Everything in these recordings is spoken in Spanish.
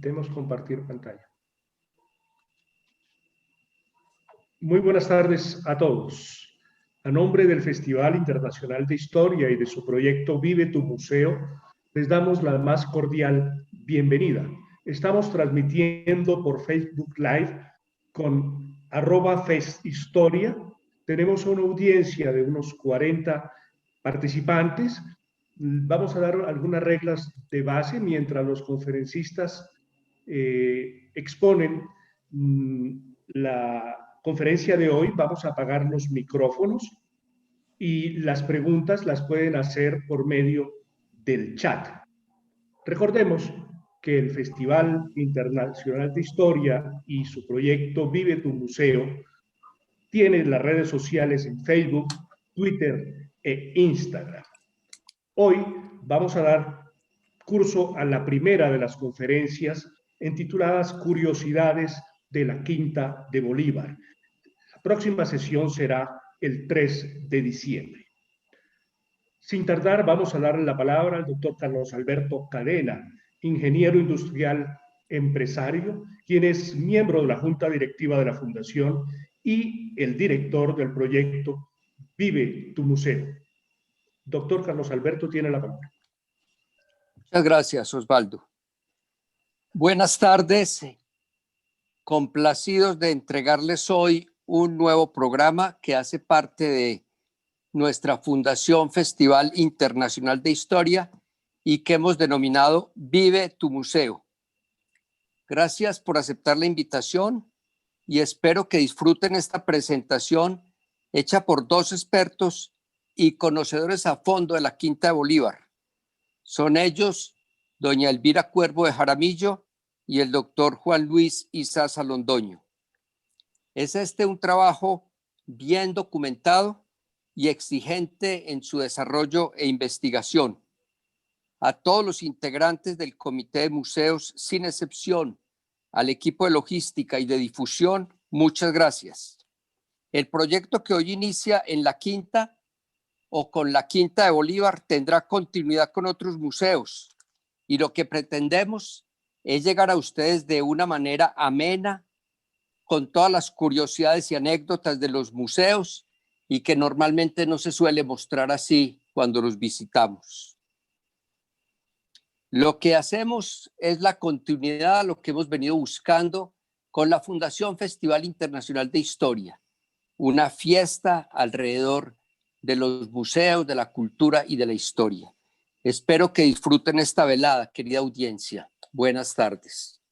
Demos compartir pantalla. Muy buenas tardes a todos. A nombre del Festival Internacional de Historia y de su proyecto Vive tu Museo, les damos la más cordial bienvenida. Estamos transmitiendo por Facebook Live con @festhistoria. Tenemos una audiencia de unos 40 participantes. Vamos a dar algunas reglas de base mientras los conferencistas exponen la conferencia de hoy. Vamos a apagar los micrófonos y las preguntas las pueden hacer por medio del chat. Recordemos que el Festival Internacional de Historia y su proyecto Vive tu Museo tiene las redes sociales en Facebook, Twitter e Instagram. Hoy vamos a dar curso a la primera de las conferencias intituladas Curiosidades de la Quinta de Bolívar. La próxima sesión será el 3 de diciembre. Sin tardar, vamos a darle la palabra al doctor Carlos Alberto Cadena, ingeniero industrial empresario, quien es miembro de la Junta Directiva de la Fundación y el director del proyecto Vive tu Museo. Doctor Carlos Alberto tiene la palabra. Muchas gracias, Osvaldo. Buenas tardes. Complacidos de entregarles hoy un nuevo programa que hace parte de nuestra Fundación Festival Internacional de Historia y que hemos denominado Vive tu Museo. Gracias por aceptar la invitación y espero que disfruten esta presentación hecha por dos expertos y conocedores a fondo de la Quinta de Bolívar. Son ellos, doña Elvira Cuervo de Jaramillo y el doctor Juan Luis Izaza Londoño. Es un trabajo bien documentado y exigente en su desarrollo e investigación. A todos los integrantes del Comité de Museos, sin excepción, al equipo de logística y de difusión, muchas gracias. El proyecto que hoy inicia en la Quinta o con la Quinta de Bolívar tendrá continuidad con otros museos y lo que pretendemos es llegar a ustedes de una manera amena, con todas las curiosidades y anécdotas de los museos y que normalmente no se suele mostrar así cuando los visitamos. Lo que hacemos es la continuidad a lo que hemos venido buscando con la Fundación Festival Internacional de Historia, una fiesta alrededor de los museos, de la cultura y de la historia. Espero que disfruten esta velada, querida audiencia. Buenas tardes.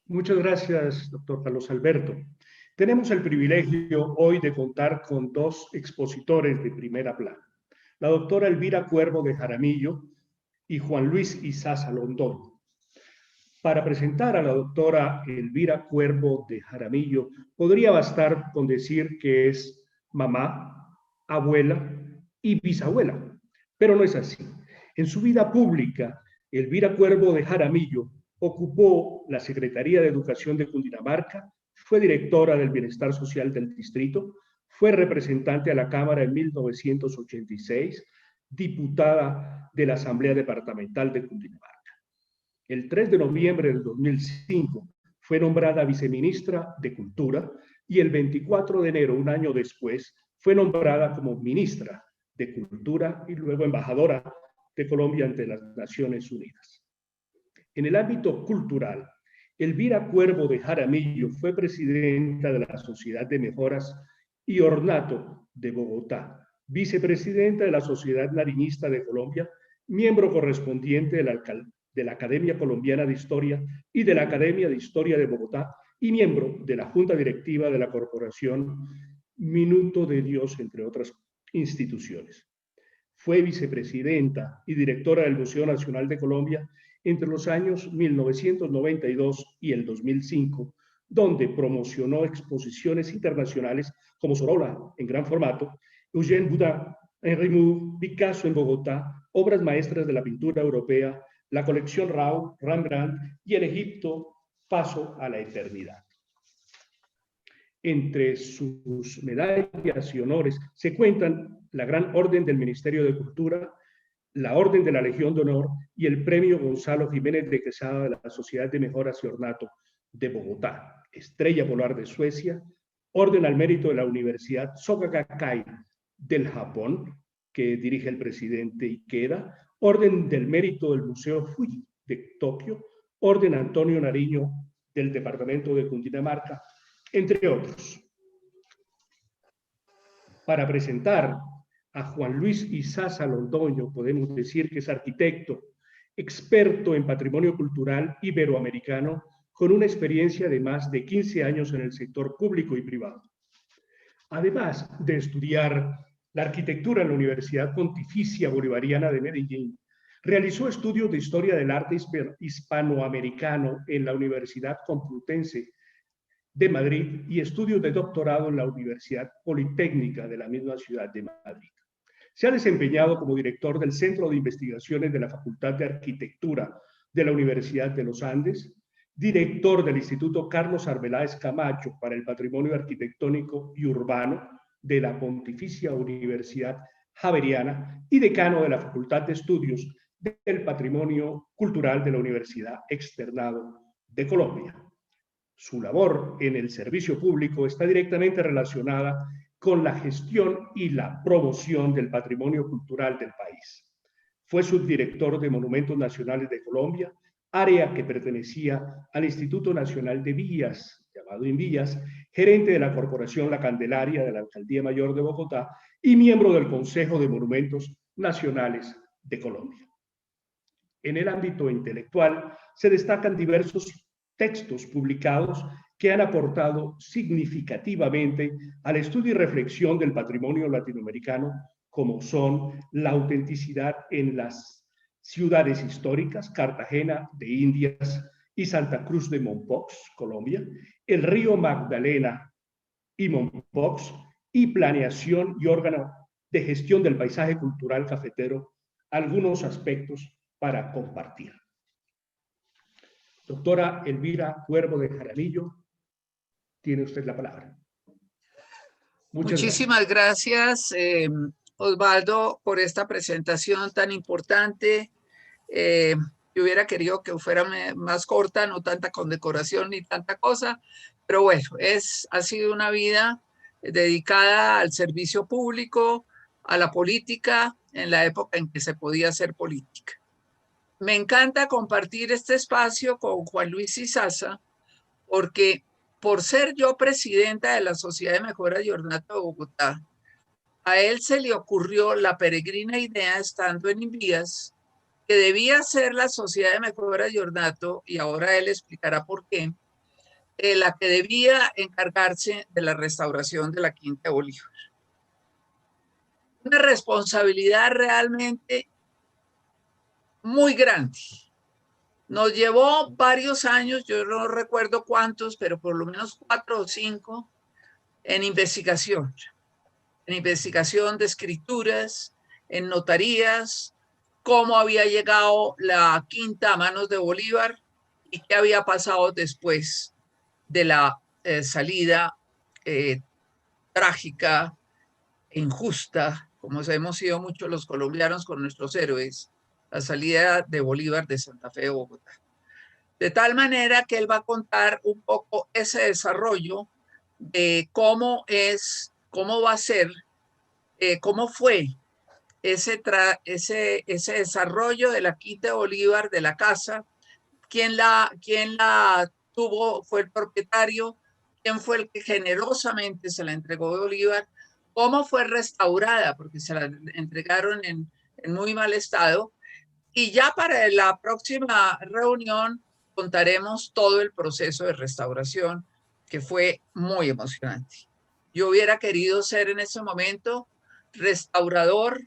Muchas gracias, doctor Carlos Alberto. Tenemos el privilegio hoy de contar con dos expositores de primera plana, la doctora Elvira Cuervo de Jaramillo y Juan Luis Izaza Londoño. Para presentar a la doctora Elvira Cuervo de Jaramillo, podría bastar con decir que es mamá, abuela y bisabuela, pero no es así. En su vida pública, Elvira Cuervo de Jaramillo ocupó la Secretaría de Educación de Cundinamarca, fue directora del Bienestar Social del Distrito, fue representante a la Cámara en 1986, diputada de la Asamblea Departamental de Cundinamarca. El 3 de noviembre del 2005 fue nombrada viceministra de Cultura y el 24 de enero, un año después, fue nombrada como ministra de Cultura y luego embajadora de Colombia ante las Naciones Unidas. En el ámbito cultural, Elvira Cuervo de Jaramillo fue presidenta de la Sociedad de Mejoras y Ornato de Bogotá, vicepresidenta de la Sociedad Nariñista de Colombia, miembro correspondiente de la Academia Colombiana de Historia y de la Academia de Historia de Bogotá y miembro de la Junta Directiva de la Corporación Minuto de Dios, entre otras instituciones. Fue vicepresidenta y directora del Museo Nacional de Colombia entre los años 1992 y el 2005, donde promocionó exposiciones internacionales como Sorolla, en gran formato, Eugène Boudin, Henri Moore, Picasso en Bogotá, obras maestras de la pintura europea, la colección Rau, Rembrandt y en Egipto, Paso a la Eternidad. Entre sus medallas y honores se cuentan la Gran Orden del Ministerio de Cultura, la Orden de la Legión de Honor y el Premio Gonzalo Jiménez de Quesada de la Sociedad de Mejoras y Ornato de Bogotá, Estrella Polar de Suecia, Orden al Mérito de la Universidad Soka Gakkai del Japón, que dirige el presidente Ikeda, Orden del Mérito del Museo Fuji de Tokio, Orden Antonio Nariño del Departamento de Cundinamarca, entre otros. Para presentar a Juan Luis Izaza Londoño, podemos decir que es arquitecto, experto en patrimonio cultural iberoamericano, con una experiencia de más de 15 años en el sector público y privado. Además de estudiar la arquitectura en la Universidad Pontificia Bolivariana de Medellín, realizó estudios de historia del arte hispanoamericano en la Universidad Complutense de Madrid y estudios de doctorado en la Universidad Politécnica de la misma ciudad de Madrid. Se ha desempeñado como director del Centro de Investigaciones de la Facultad de Arquitectura de la Universidad de los Andes, director del Instituto Carlos Arbeláez Camacho para el Patrimonio Arquitectónico y Urbano de la Pontificia Universidad Javeriana y decano de la Facultad de Estudios del Patrimonio Cultural de la Universidad Externado de Colombia. Su labor en el servicio público está directamente relacionada con la gestión y la promoción del patrimonio cultural del país. Fue subdirector de Monumentos Nacionales de Colombia, área que pertenecía al Instituto Nacional de Vías, llamado INVÍAS, gerente de la Corporación La Candelaria de la Alcaldía Mayor de Bogotá y miembro del Consejo de Monumentos Nacionales de Colombia. En el ámbito intelectual se destacan diversos textos publicados que han aportado significativamente al estudio y reflexión del patrimonio latinoamericano, como son La autenticidad en las ciudades históricas, Cartagena de Indias y Santa Cruz de Mompox, Colombia, El río Magdalena y Mompox, y Planeación y órgano de gestión del paisaje cultural cafetero, algunos aspectos para compartir. Doctora Elvira Cuervo de Jaramillo, tiene usted la palabra. Muchísimas gracias, Osvaldo, por esta presentación tan importante. Yo hubiera querido que fuera más corta, no tanta condecoración ni tanta cosa, pero bueno, ha sido una vida dedicada al servicio público, a la política, en la época en que se podía hacer política. Me encanta compartir este espacio con Juan Luis Izaza, porque por ser yo presidenta de la Sociedad de Mejora y Ornato de Bogotá, a él se le ocurrió la peregrina idea, estando en INVÍAS, que debía ser la Sociedad de Mejora y Ornato, y ahora él explicará por qué, la que debía encargarse de la restauración de la Quinta de Bolívar. Una responsabilidad realmente muy grande. Nos llevó varios años, yo no recuerdo cuántos, pero por lo menos 4 o 5, en investigación de escrituras, en notarías, cómo había llegado la Quinta a manos de Bolívar y qué había pasado después de la salida trágica e injusta, como hemos sido muchos los colombianos con nuestros héroes, la salida de Bolívar de Santa Fe de Bogotá. De tal manera que él va a contar un poco ese desarrollo de cómo va a ser, cómo fue ese desarrollo de la Quinta de Bolívar, de la casa, quién la tuvo, fue el propietario, quién fue el que generosamente se la entregó a Bolívar, cómo fue restaurada, porque se la entregaron en muy mal estado. Y ya para la próxima reunión contaremos todo el proceso de restauración, que fue muy emocionante. Yo hubiera querido ser en ese momento restaurador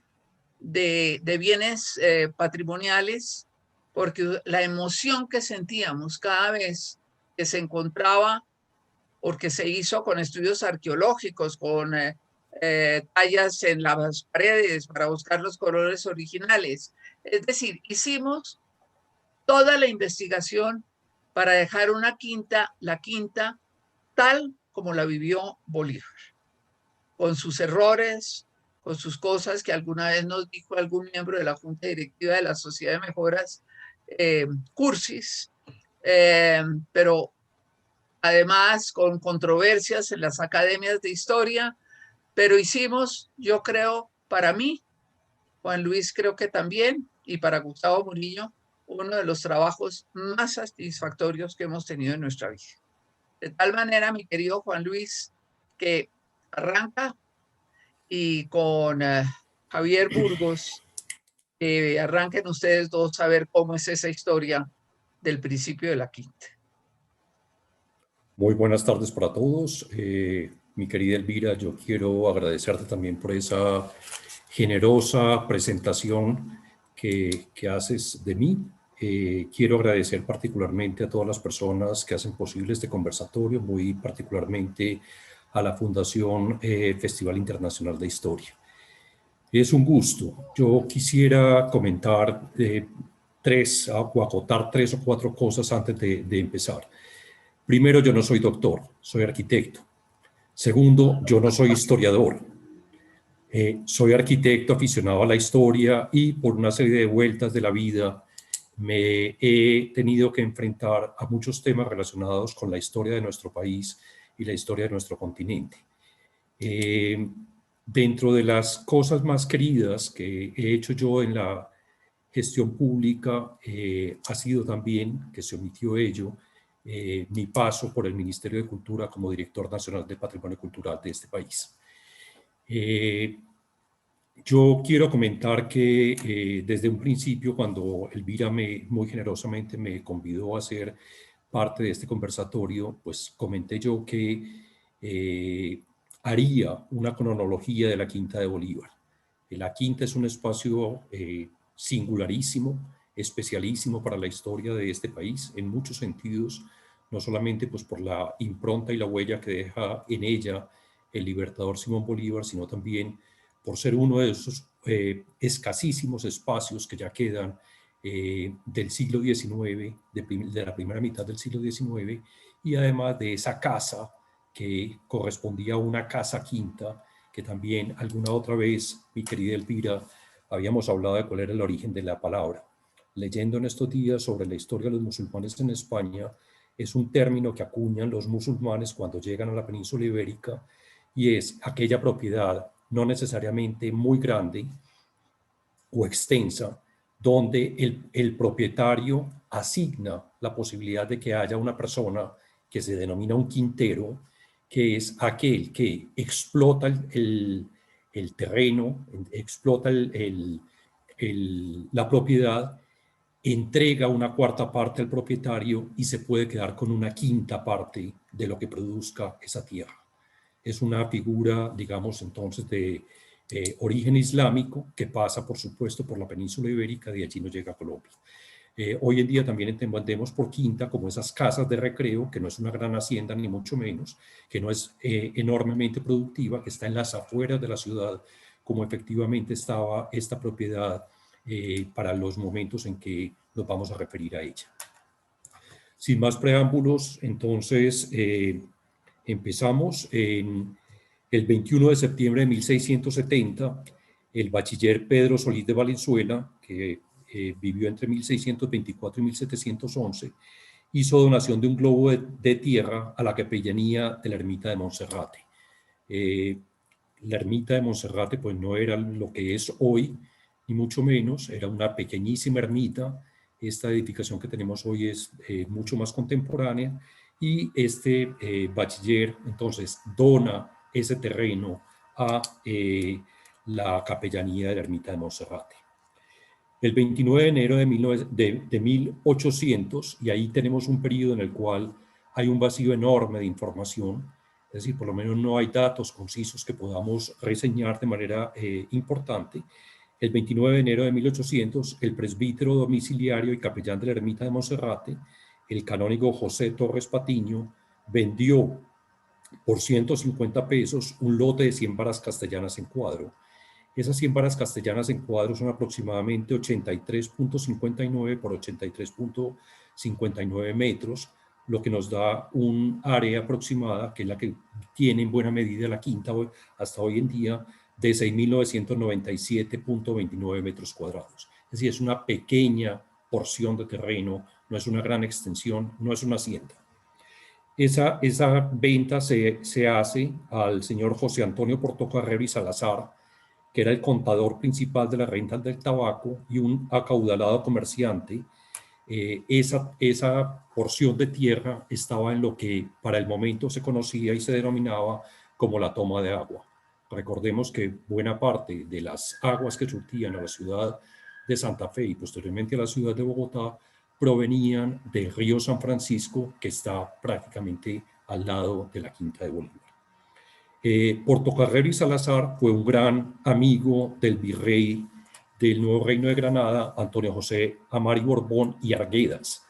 de bienes patrimoniales, porque la emoción que sentíamos cada vez que se encontraba, porque se hizo con estudios arqueológicos, con tallas en las paredes para buscar los colores originales. Es decir, hicimos toda la investigación para dejar la quinta, tal como la vivió Bolívar, con sus errores, con sus cosas, que alguna vez nos dijo algún miembro de la Junta Directiva de la Sociedad de Mejoras Cursis, pero además con controversias en las academias de historia, pero hicimos, yo creo, para mí, Juan Luis creo que también, y para Gustavo Murillo, uno de los trabajos más satisfactorios que hemos tenido en nuestra vida. De tal manera, mi querido Juan Luis, que arranca y con Javier Burgos, arranquen ustedes dos a ver cómo es esa historia del principio de la quinta. Muy buenas tardes para todos. Mi querida Elvira, yo quiero agradecerte también por esa generosa presentación que haces de mí. Quiero agradecer particularmente a todas las personas que hacen posible este conversatorio, muy particularmente a la Fundación Festival Internacional de Historia. Es un gusto. Yo quisiera comentar o acotar 3 o 4 cosas antes de empezar. Primero, yo no soy doctor, soy arquitecto. Segundo, yo no soy historiador. Soy arquitecto aficionado a la historia y por una serie de vueltas de la vida me he tenido que enfrentar a muchos temas relacionados con la historia de nuestro país y la historia de nuestro continente. Dentro de las cosas más queridas que he hecho yo en la gestión pública ha sido también, que se omitió ello, mi paso por el Ministerio de Cultura como director nacional de Patrimonio Cultural de este país. Yo quiero comentar que desde un principio, cuando Elvira muy generosamente me convidó a ser parte de este conversatorio, pues comenté yo que haría una cronología de la Quinta de Bolívar. La Quinta es un espacio singularísimo, especialísimo para la historia de este país en muchos sentidos, no solamente pues por la impronta y la huella que deja en ella el libertador Simón Bolívar, sino también por ser uno de esos escasísimos espacios que ya quedan del siglo XIX, de la primera mitad del siglo XIX, y además de esa casa que correspondía a una casa quinta, que también alguna otra vez, mi querida Elvira, habíamos hablado de cuál era el origen de la palabra. Leyendo en estos días sobre la historia de los musulmanes en España, es un término que acuñan los musulmanes cuando llegan a la península ibérica y es aquella propiedad no necesariamente muy grande o extensa, donde el propietario asigna la posibilidad de que haya una persona que se denomina un quintero, que es aquel que explota el terreno, explota la propiedad, entrega una cuarta parte al propietario y se puede quedar con una quinta parte de lo que produzca esa tierra. Es una figura, digamos, entonces de origen islámico que pasa, por supuesto, por la península ibérica, de allí no llega a Colombia. Hoy en día también entendemos por quinta como esas casas de recreo, que no es una gran hacienda ni mucho menos, que no es enormemente productiva, que está en las afueras de la ciudad, como efectivamente estaba esta propiedad para los momentos en que nos vamos a referir a ella. Sin más preámbulos, entonces empezamos. En el 21 de septiembre de 1670, el bachiller Pedro Solís de Valenzuela, que vivió entre 1624 y 1711, hizo donación de un globo de tierra a la capellanía de la ermita de Monserrate. La ermita de Monserrate pues no era lo que es hoy, ni mucho menos, era una pequeñísima ermita. Esta edificación que tenemos hoy es mucho más contemporánea y este bachiller entonces dona ese terreno a la capellanía de la ermita de Monserrate. El 29 de enero de 1800, y ahí tenemos un periodo en el cual hay un vacío enorme de información, es decir, por lo menos no hay datos concisos que podamos reseñar de manera importante. El 29 de enero de 1800, el presbítero domiciliario y capellán de la ermita de Monserrate, el canónigo José Torres Patiño, vendió por 150 pesos un lote de 100 varas castellanas en cuadro. Esas 100 varas castellanas en cuadro son aproximadamente 83.59 por 83.59 metros, lo que nos da un área aproximada, que es la que tiene en buena medida la quinta hasta hoy en día, de 6.997.29 metros cuadrados. Es decir, es una pequeña porción de terreno, no es una gran extensión, no es una hacienda. Esa venta se hace al señor José Antonio Portocarrero y Salazar, que era el contador principal de las rentas del tabaco y un acaudalado comerciante. Esa porción de tierra estaba en lo que para el momento se conocía y se denominaba como la toma de agua. Recordemos que buena parte de las aguas que surtían a la ciudad de Santa Fe y posteriormente a la ciudad de Bogotá provenían del río San Francisco, que está prácticamente al lado de la Quinta de Bolívar. Portocarrero y Salazar fue un gran amigo del virrey del Nuevo Reino de Granada, Antonio José Amari Borbón y Arguedas.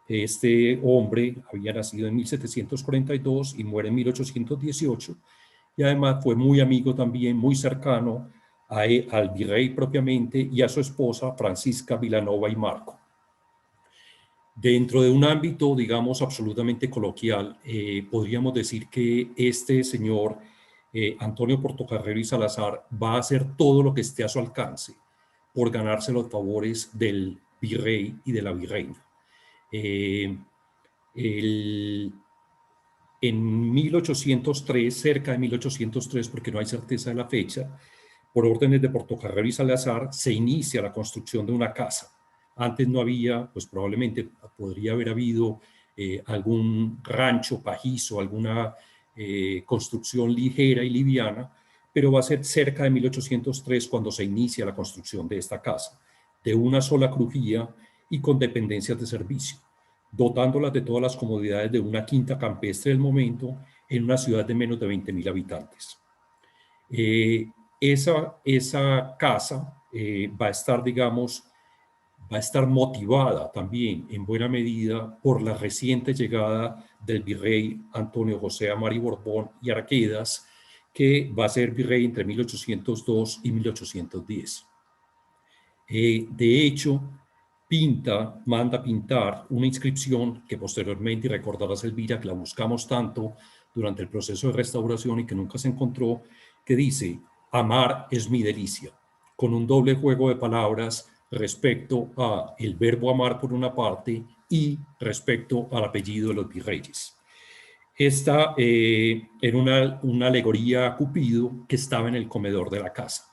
Este hombre había nacido en 1742 y muere en 1818, y además fue muy amigo también, muy cercano al virrey propiamente y a su esposa Francisca Vilanova y Marco. Dentro de un ámbito, digamos, absolutamente coloquial, podríamos decir que este señor, Antonio Portocarrero y Salazar, va a hacer todo lo que esté a su alcance por ganarse los favores del virrey y de la virreina. En 1803, cerca de 1803, porque no hay certeza de la fecha, por órdenes de Portocarrero y Salazar, se inicia la construcción de una casa. Antes no había, pues probablemente podría haber habido algún rancho pajizo, alguna construcción ligera y liviana, pero va a ser cerca de 1803 cuando se inicia la construcción de esta casa, de una sola crujía y con dependencias de servicio, dotándolas de todas las comodidades de una quinta campestre del momento en una ciudad de menos de 20.000 habitantes. Esa casa va a estar, digamos, va a estar motivada también en buena medida por la reciente llegada del virrey Antonio José Amari Borbón y Arguedas, que va a ser virrey entre 1802 y 1810. De hecho, manda pintar una inscripción que posteriormente, y recordarás, Elvira, que la buscamos tanto durante el proceso de restauración y que nunca se encontró, que dice: amar es mi delicia, con un doble juego de palabras respecto a el verbo amar por una parte y respecto al apellido de los virreyes. Esta era una alegoría a Cupido que estaba en el comedor de la casa.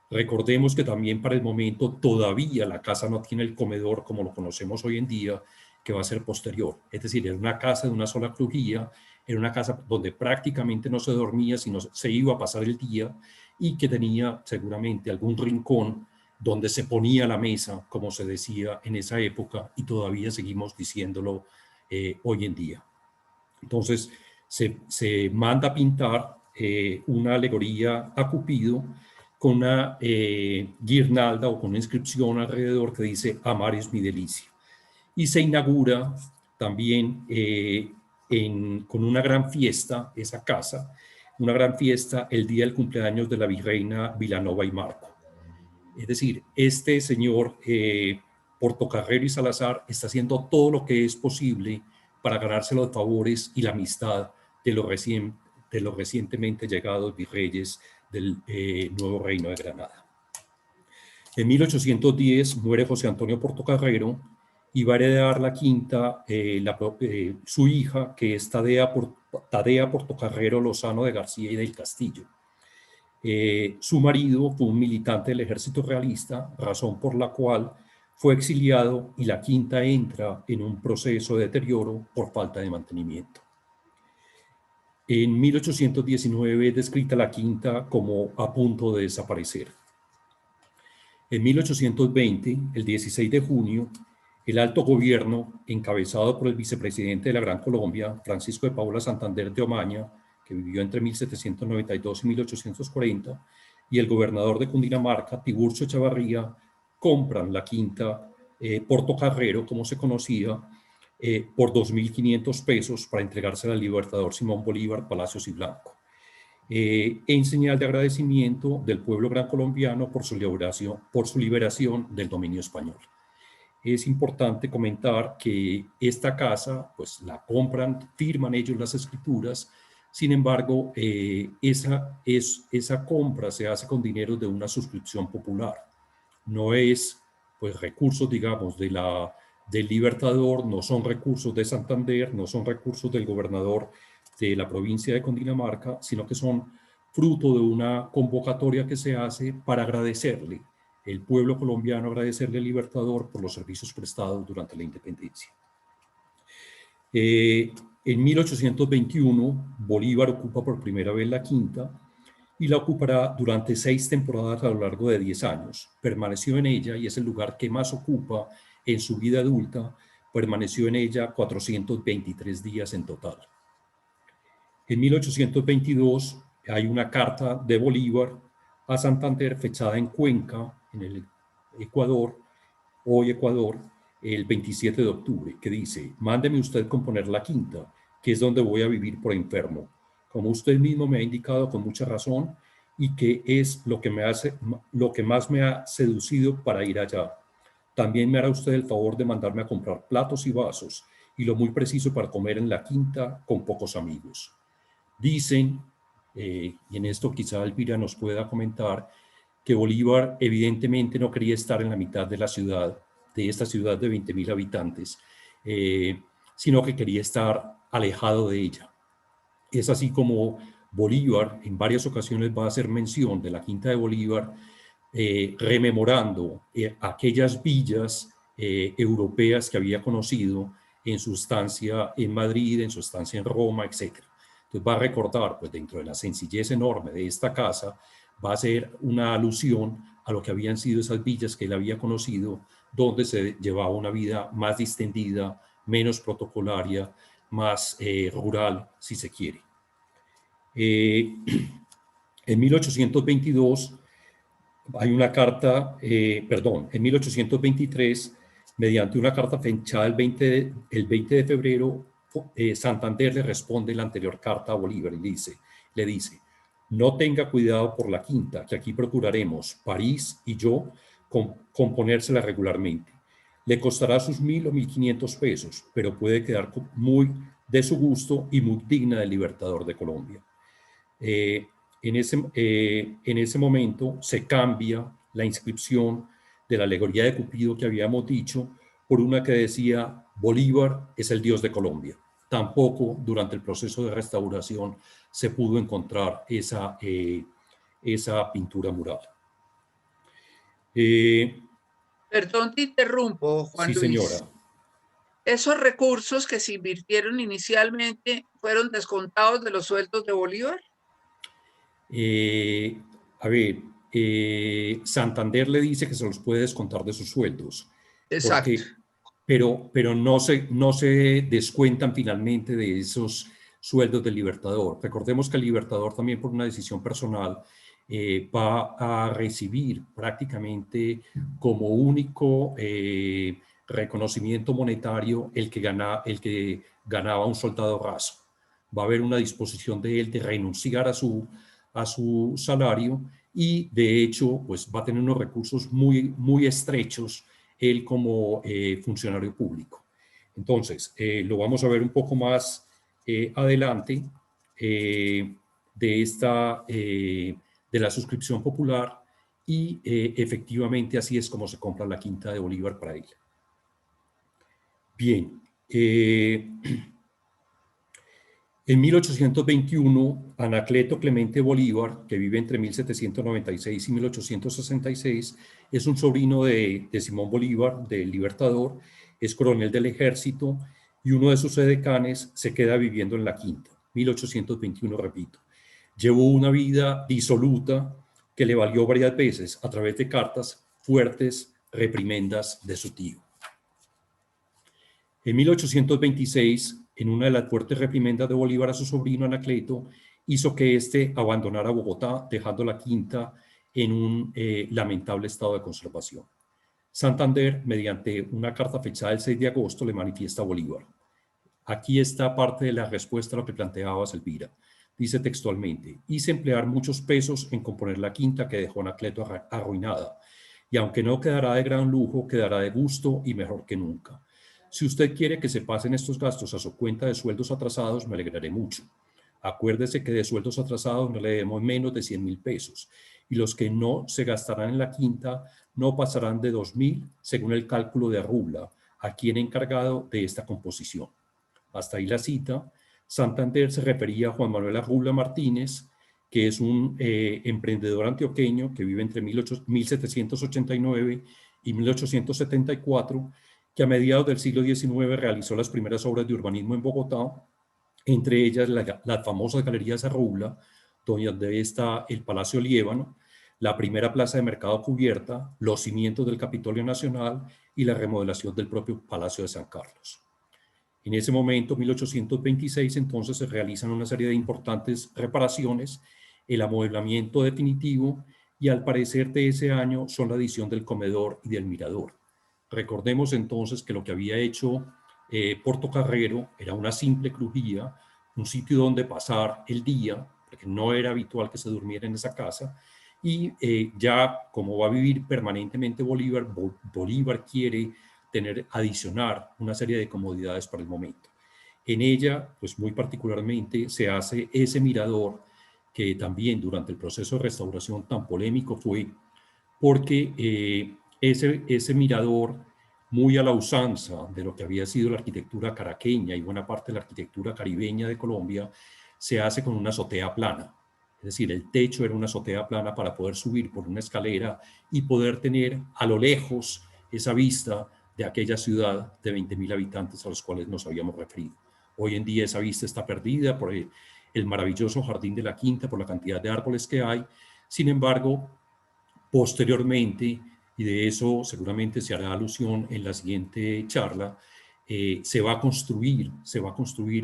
Recordemos que también para el momento todavía la casa no tiene el comedor como lo conocemos hoy en día, que va a ser posterior. Es decir, era una casa de una sola crujía, era una casa donde prácticamente no se dormía, sino se iba a pasar el día, y que tenía seguramente algún rincón donde se ponía la mesa, como se decía en esa época, y todavía seguimos diciéndolo hoy en día. Entonces, se manda a pintar una alegoría a Cupido con una guirnalda o con una inscripción alrededor que dice: amar es mi delicia. Y se inaugura también con una gran fiesta esa casa, una gran fiesta el día del cumpleaños de la virreina Vilanova y Marco. Es decir, este señor Portocarrero y Salazar está haciendo todo lo que es posible para ganarse los favores y la amistad de los recientemente llegados virreyes del Nuevo Reino de Granada. En 1810 muere José Antonio Portocarrero y va a heredar la quinta su hija, que es Tadea Portocarrero Lozano de García y del Castillo. Su marido fue un militante del ejército realista, razón por la cual fue exiliado, y la quinta entra en un proceso de deterioro por falta de mantenimiento. En 1819 es descrita la quinta como a punto de desaparecer. En 1820, el 16 de junio, el alto gobierno, encabezado por el vicepresidente de la Gran Colombia, Francisco de Paula Santander de Omaña, que vivió entre 1792 y 1840, y el gobernador de Cundinamarca, Tiburcio Echavarría, compran la quinta Portocarrero, como se conocía, por 2.500 pesos para entregársela al libertador Simón Bolívar Palacios y Blanco, en señal de agradecimiento del pueblo gran colombiano por su liberación del dominio español. Es importante comentar que esta casa, pues la compran, firman ellos las escrituras, Sin embargo, esa compra se hace con dinero de una suscripción popular. No es, pues, recursos, digamos, del Libertador, no son recursos de Santander, no son recursos del gobernador de la provincia de Cundinamarca, sino que son fruto de una convocatoria que se hace para agradecerle, el pueblo colombiano agradecerle al Libertador por los servicios prestados durante la independencia. En 1821, Bolívar ocupa por primera vez la Quinta y la ocupará durante 6 temporadas a lo largo de 10 años. Permaneció en ella y es el lugar que más ocupa en su vida adulta. Permaneció en ella 423 días en total. En 1822 hay una carta de Bolívar a Santander fechada en Cuenca, en el Ecuador, hoy Ecuador, el 27 de octubre, que dice: mándeme usted componer la Quinta, que es donde voy a vivir por enfermo, como usted mismo me ha indicado con mucha razón, y que es lo que más me ha seducido para ir allá. También me hará usted el favor de mandarme a comprar platos y vasos, y lo muy preciso para comer en la Quinta con pocos amigos. Dicen, y en esto quizá Elvira nos pueda comentar, que Bolívar evidentemente no quería estar en la mitad de la ciudad, de esta ciudad de 20.000 habitantes, sino que quería estar alejado de ella. Es así como Bolívar en varias ocasiones va a hacer mención de la Quinta de Bolívar, rememorando aquellas villas europeas que había conocido en su estancia en Madrid, en su estancia en Roma, etc. Entonces va a recordar, pues dentro de la sencillez enorme de esta casa, va a ser una alusión a lo que habían sido esas villas que él había conocido, donde se llevaba una vida más distendida, menos protocolaria, más rural, si se quiere. En 1822 hay una carta, en 1823, mediante una carta fechada el 20 de febrero, Santander le responde la anterior carta a Bolívar y le dice: no tenga cuidado por la Quinta, que aquí procuraremos, París y yo, componérsela regularmente. Le costará sus 1.000 o 1.500 pesos, pero puede quedar muy de su gusto y muy digna del Libertador de Colombia. En ese momento se cambia la inscripción de la alegoría de Cupido que habíamos dicho por una que decía: Bolívar es el Dios de Colombia. Tampoco durante el proceso de restauración se pudo encontrar esa pintura mural. Perdón, te interrumpo, Juan Sí, Luis. señora. ¿Esos recursos que se invirtieron inicialmente fueron descontados de los sueldos de Bolívar? Santander le dice que se los puede descontar de sus sueldos. Exacto. Pero no se descuentan finalmente de esos sueldos del Libertador. Recordemos que el Libertador también, por una decisión personal, va a recibir prácticamente como único reconocimiento monetario el que ganaba un soldado raso. Va a haber una disposición de él de renunciar a su salario y, de hecho, pues va a tener unos recursos muy, muy estrechos él como funcionario público. Entonces, lo vamos a ver un poco más adelante de la suscripción popular y efectivamente así es como se compra la Quinta de Bolívar para él. Bien, en 1821, Anacleto Clemente Bolívar, que vive entre 1796 y 1866, es un sobrino de Simón Bolívar, del Libertador, es coronel del ejército y uno de sus edecanes se queda viviendo en la Quinta, 1821, repito. Llevó una vida disoluta que le valió varias veces, a través de cartas, fuertes reprimendas de su tío. En 1826, en una de las fuertes reprimendas de Bolívar a su sobrino Anacleto, hizo que éste abandonara Bogotá, dejando la Quinta en un lamentable estado de conservación. Santander, mediante una carta fechada el 6 de agosto, le manifiesta a Bolívar. Aquí está parte de la respuesta a lo que planteabas, Elvira. Dice textualmente: hice emplear muchos pesos en componer la Quinta que dejó Anacleto arruinada, y aunque no quedará de gran lujo, quedará de gusto y mejor que nunca. Si usted quiere que se pasen estos gastos a su cuenta de sueldos atrasados, me alegraré mucho. Acuérdese que de sueldos atrasados no le debemos menos de 100.000 pesos y los que no se gastarán en la quinta no pasarán de 2.000 según el cálculo de Arrubla, a quien encargado de esta composición. Hasta ahí la cita. Santander se refería a Juan Manuel Arrubla Martínez, que es un emprendedor antioqueño que vive entre 1789 y 1874, que a mediados del siglo XIX realizó las primeras obras de urbanismo en Bogotá, entre ellas las famosas galerías Arrubla, donde está el Palacio Liébano, la primera plaza de mercado cubierta, los cimientos del Capitolio Nacional y la remodelación del propio Palacio de San Carlos. En ese momento, 1826, entonces se realizan una serie de importantes reparaciones, el amueblamiento definitivo y al parecer de ese año son la adición del comedor y del mirador. Recordemos entonces que lo que había hecho Portocarrero era una simple crujía, un sitio donde pasar el día, porque no era habitual que se durmiera en esa casa, y ya como va a vivir permanentemente Bolívar, Bolívar quiere adicionar una serie de comodidades para el momento. En ella, pues muy particularmente, se hace ese mirador que también durante el proceso de restauración tan polémico fue porque ese mirador, muy a la usanza de lo que había sido la arquitectura caraqueña y buena parte de la arquitectura caribeña de Colombia, se hace con una azotea plana. Es decir, el techo era una azotea plana para poder subir por una escalera y poder tener a lo lejos esa vista de aquella ciudad de 20.000 habitantes a los cuales nos habíamos referido. Hoy en día esa vista está perdida por el maravilloso jardín de la Quinta, por la cantidad de árboles que hay. Sin embargo, posteriormente, y de eso seguramente se hará alusión en la siguiente charla, se va a construir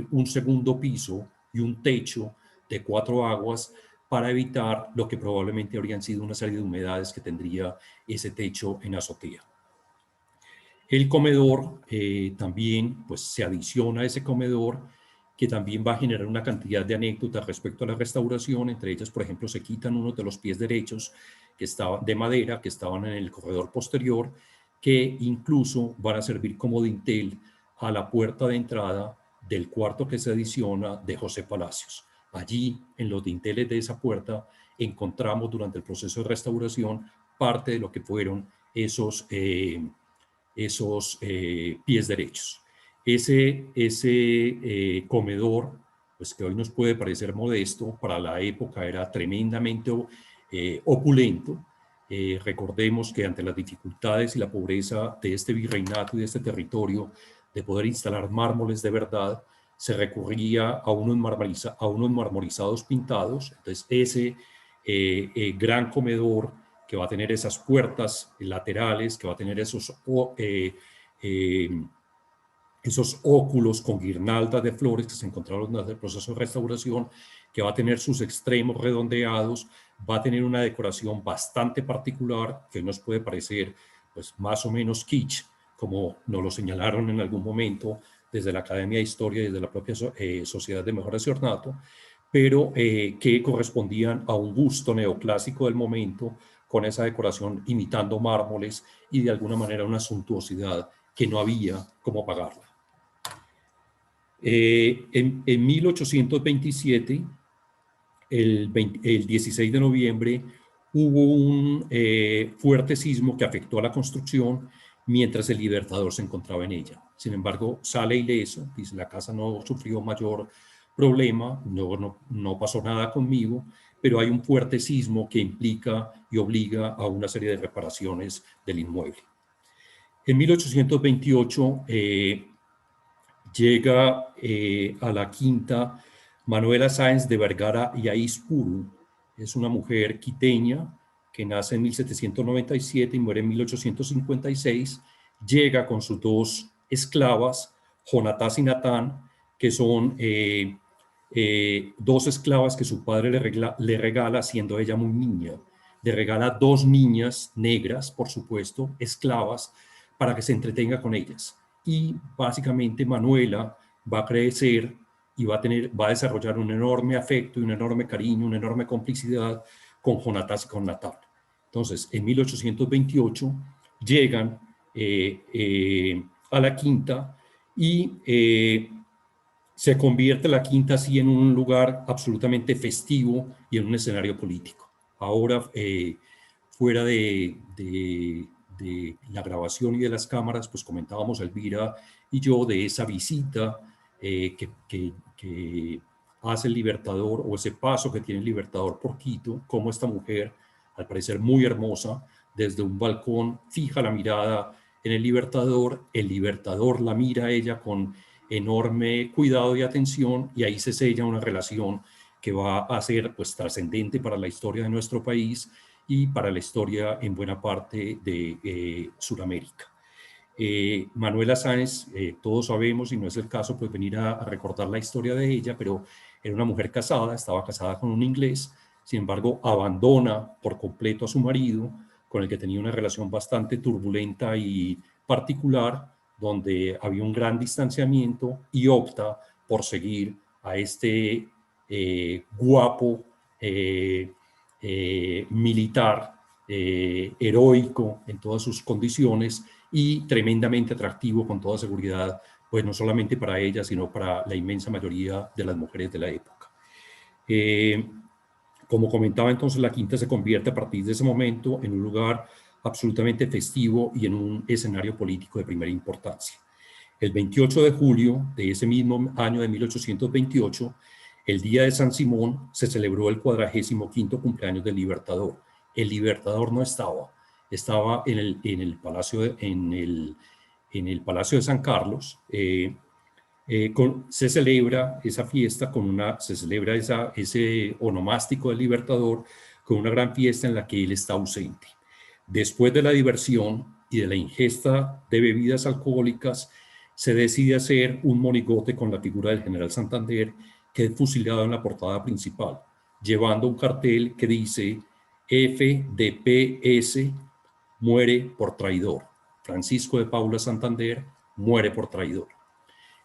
un segundo piso y un techo de 4 aguas para evitar lo que probablemente habrían sido una serie de humedades que tendría ese techo en azotea. El comedor también, pues se adiciona a ese comedor que también va a generar una cantidad de anécdotas respecto a la restauración. Entre ellas, por ejemplo, se quitan uno de los pies derechos que estaban de madera, que estaban en el corredor posterior, que incluso van a servir como dintel a la puerta de entrada del cuarto que se adiciona de José Palacios. Allí, en los dinteles de esa puerta, encontramos durante el proceso de restauración parte de lo que fueron esos pies derechos. Ese comedor, pues que hoy nos puede parecer modesto, para la época era tremendamente opulento. Recordemos que ante las dificultades y la pobreza de este virreinato y de este territorio, de poder instalar mármoles de verdad, se recurría a unos marmorizados pintados. Entonces ese gran comedor que va a tener esas puertas laterales, que va a tener esos óculos con guirnaldas de flores que se encontraron durante el proceso de restauración, que va a tener sus extremos redondeados, va a tener una decoración bastante particular que nos puede parecer pues, más o menos kitsch, como nos lo señalaron en algún momento desde la Academia de Historia y desde la propia Sociedad de Mejoras y Ornato, pero que correspondían a un gusto neoclásico del momento, con esa decoración imitando mármoles y de alguna manera una suntuosidad que no había cómo pagarla. En 1827, el 16 de noviembre, hubo un fuerte sismo que afectó a la construcción mientras el Libertador se encontraba en ella. Sin embargo, sale ileso, dice, la casa no sufrió mayor problema, no pasó nada conmigo, pero hay un fuerte sismo que implica y obliga a una serie de reparaciones del inmueble. En 1828 llega a la Quinta Manuela Sáenz de Vergara y Aispuru. Es una mujer quiteña que nace en 1797 y muere en 1856. Llega con sus 2 esclavas, Jonatás y Natán, que son 2 esclavas que su padre le regala siendo ella muy niña. Le regala 2 niñas negras, por supuesto, esclavas, para que se entretenga con ellas. Y básicamente Manuela va a crecer y va a desarrollar un enorme afecto y un enorme cariño, una enorme complicidad con Jonatás y con Natán. Entonces, en 1828 llegan a la Quinta y se convierte la quinta así en un lugar absolutamente festivo y en un escenario político. Ahora, fuera de la grabación y de las cámaras, pues comentábamos Elvira y yo de esa visita que hace el Libertador, o ese paso que tiene el Libertador por Quito, como esta mujer, al parecer muy hermosa, desde un balcón fija la mirada en el Libertador la mira a ella con enorme cuidado y atención, y ahí se sella una relación que va a ser pues trascendente para la historia de nuestro país y para la historia en buena parte de Sudamérica. Manuela Sáenz, todos sabemos, y no es el caso pues venir a recordar la historia de ella, pero era una mujer casada, estaba casada con un inglés, sin embargo abandona por completo a su marido, con el que tenía una relación bastante turbulenta y particular, donde había un gran distanciamiento, y opta por seguir a este guapo militar, heroico en todas sus condiciones y tremendamente atractivo con toda seguridad, pues no solamente para ella, sino para la inmensa mayoría de las mujeres de la época. Como comentaba, entonces la quinta se convierte a partir de ese momento en un lugar absolutamente festivo y en un escenario político de primera importancia. El 28 de julio de ese mismo año de 1828, el día de San Simón, se celebró el 45º cumpleaños del Libertador. El Libertador no estaba en el Palacio de San Carlos. Se celebra esa fiesta se celebra ese onomástico del Libertador con una gran fiesta en la que él está ausente. Después de la diversión y de la ingesta de bebidas alcohólicas, se decide hacer un monigote con la figura del general Santander, que es fusilado en la portada principal, llevando un cartel que dice: FDPS muere por traidor. Francisco de Paula Santander muere por traidor.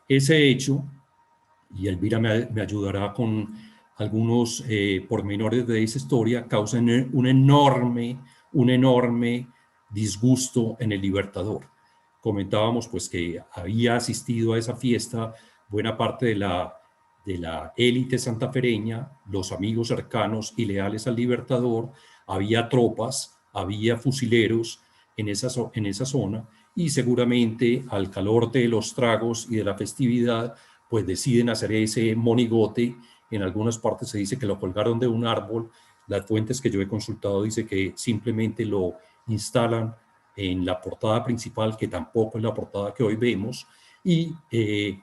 Ese hecho, y Elvira me ayudará con algunos pormenores de esa historia, causa un enorme disgusto en el Libertador. Comentábamos pues que había asistido a esa fiesta buena parte de la élite santafereña, los amigos cercanos y leales al Libertador, había tropas, había fusileros en esa zona, y seguramente al calor de los tragos y de la festividad, pues deciden hacer ese monigote. En algunas partes se dice que lo colgaron de un árbol. Las fuentes que yo he consultado dice que simplemente lo instalan en la portada principal, que tampoco es la portada que hoy vemos, y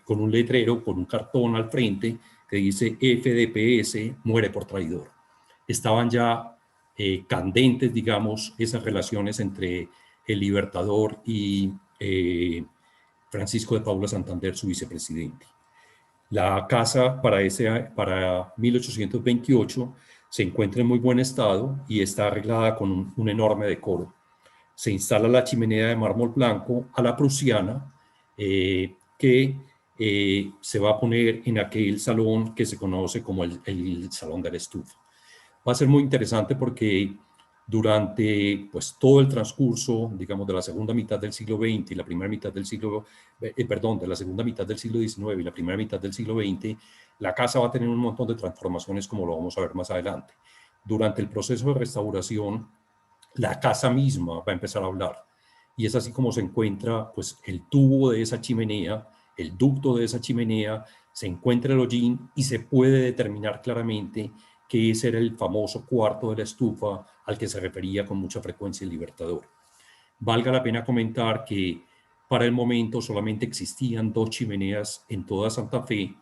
con un letrero, con un cartón al frente que dice FDPS muere por traidor. Estaban ya candentes, digamos, esas relaciones entre el Libertador y Francisco de Paula Santander, su vicepresidente. La casa para 1828 se encuentra en muy buen estado y está arreglada con un enorme decoro. Se instala la chimenea de mármol blanco a la prusiana, que se va a poner en aquel salón que se conoce como el Salón de la Estufa. Va a ser muy interesante porque durante pues, todo el transcurso, digamos, de la segunda mitad del siglo XX y la primera mitad del siglo, de la segunda mitad del siglo XIX y la primera mitad del siglo XX, la casa va a tener un montón de transformaciones, como lo vamos a ver más adelante. Durante el proceso de restauración, la casa misma va a empezar a hablar, y es así como se encuentra pues, el tubo de esa chimenea, el ducto de esa chimenea, se encuentra el hollín y se puede determinar claramente que ese era el famoso cuarto de la estufa al que se refería con mucha frecuencia el Libertador. Valga la pena comentar que para el momento solamente existían 2 chimeneas en toda Santa Fe.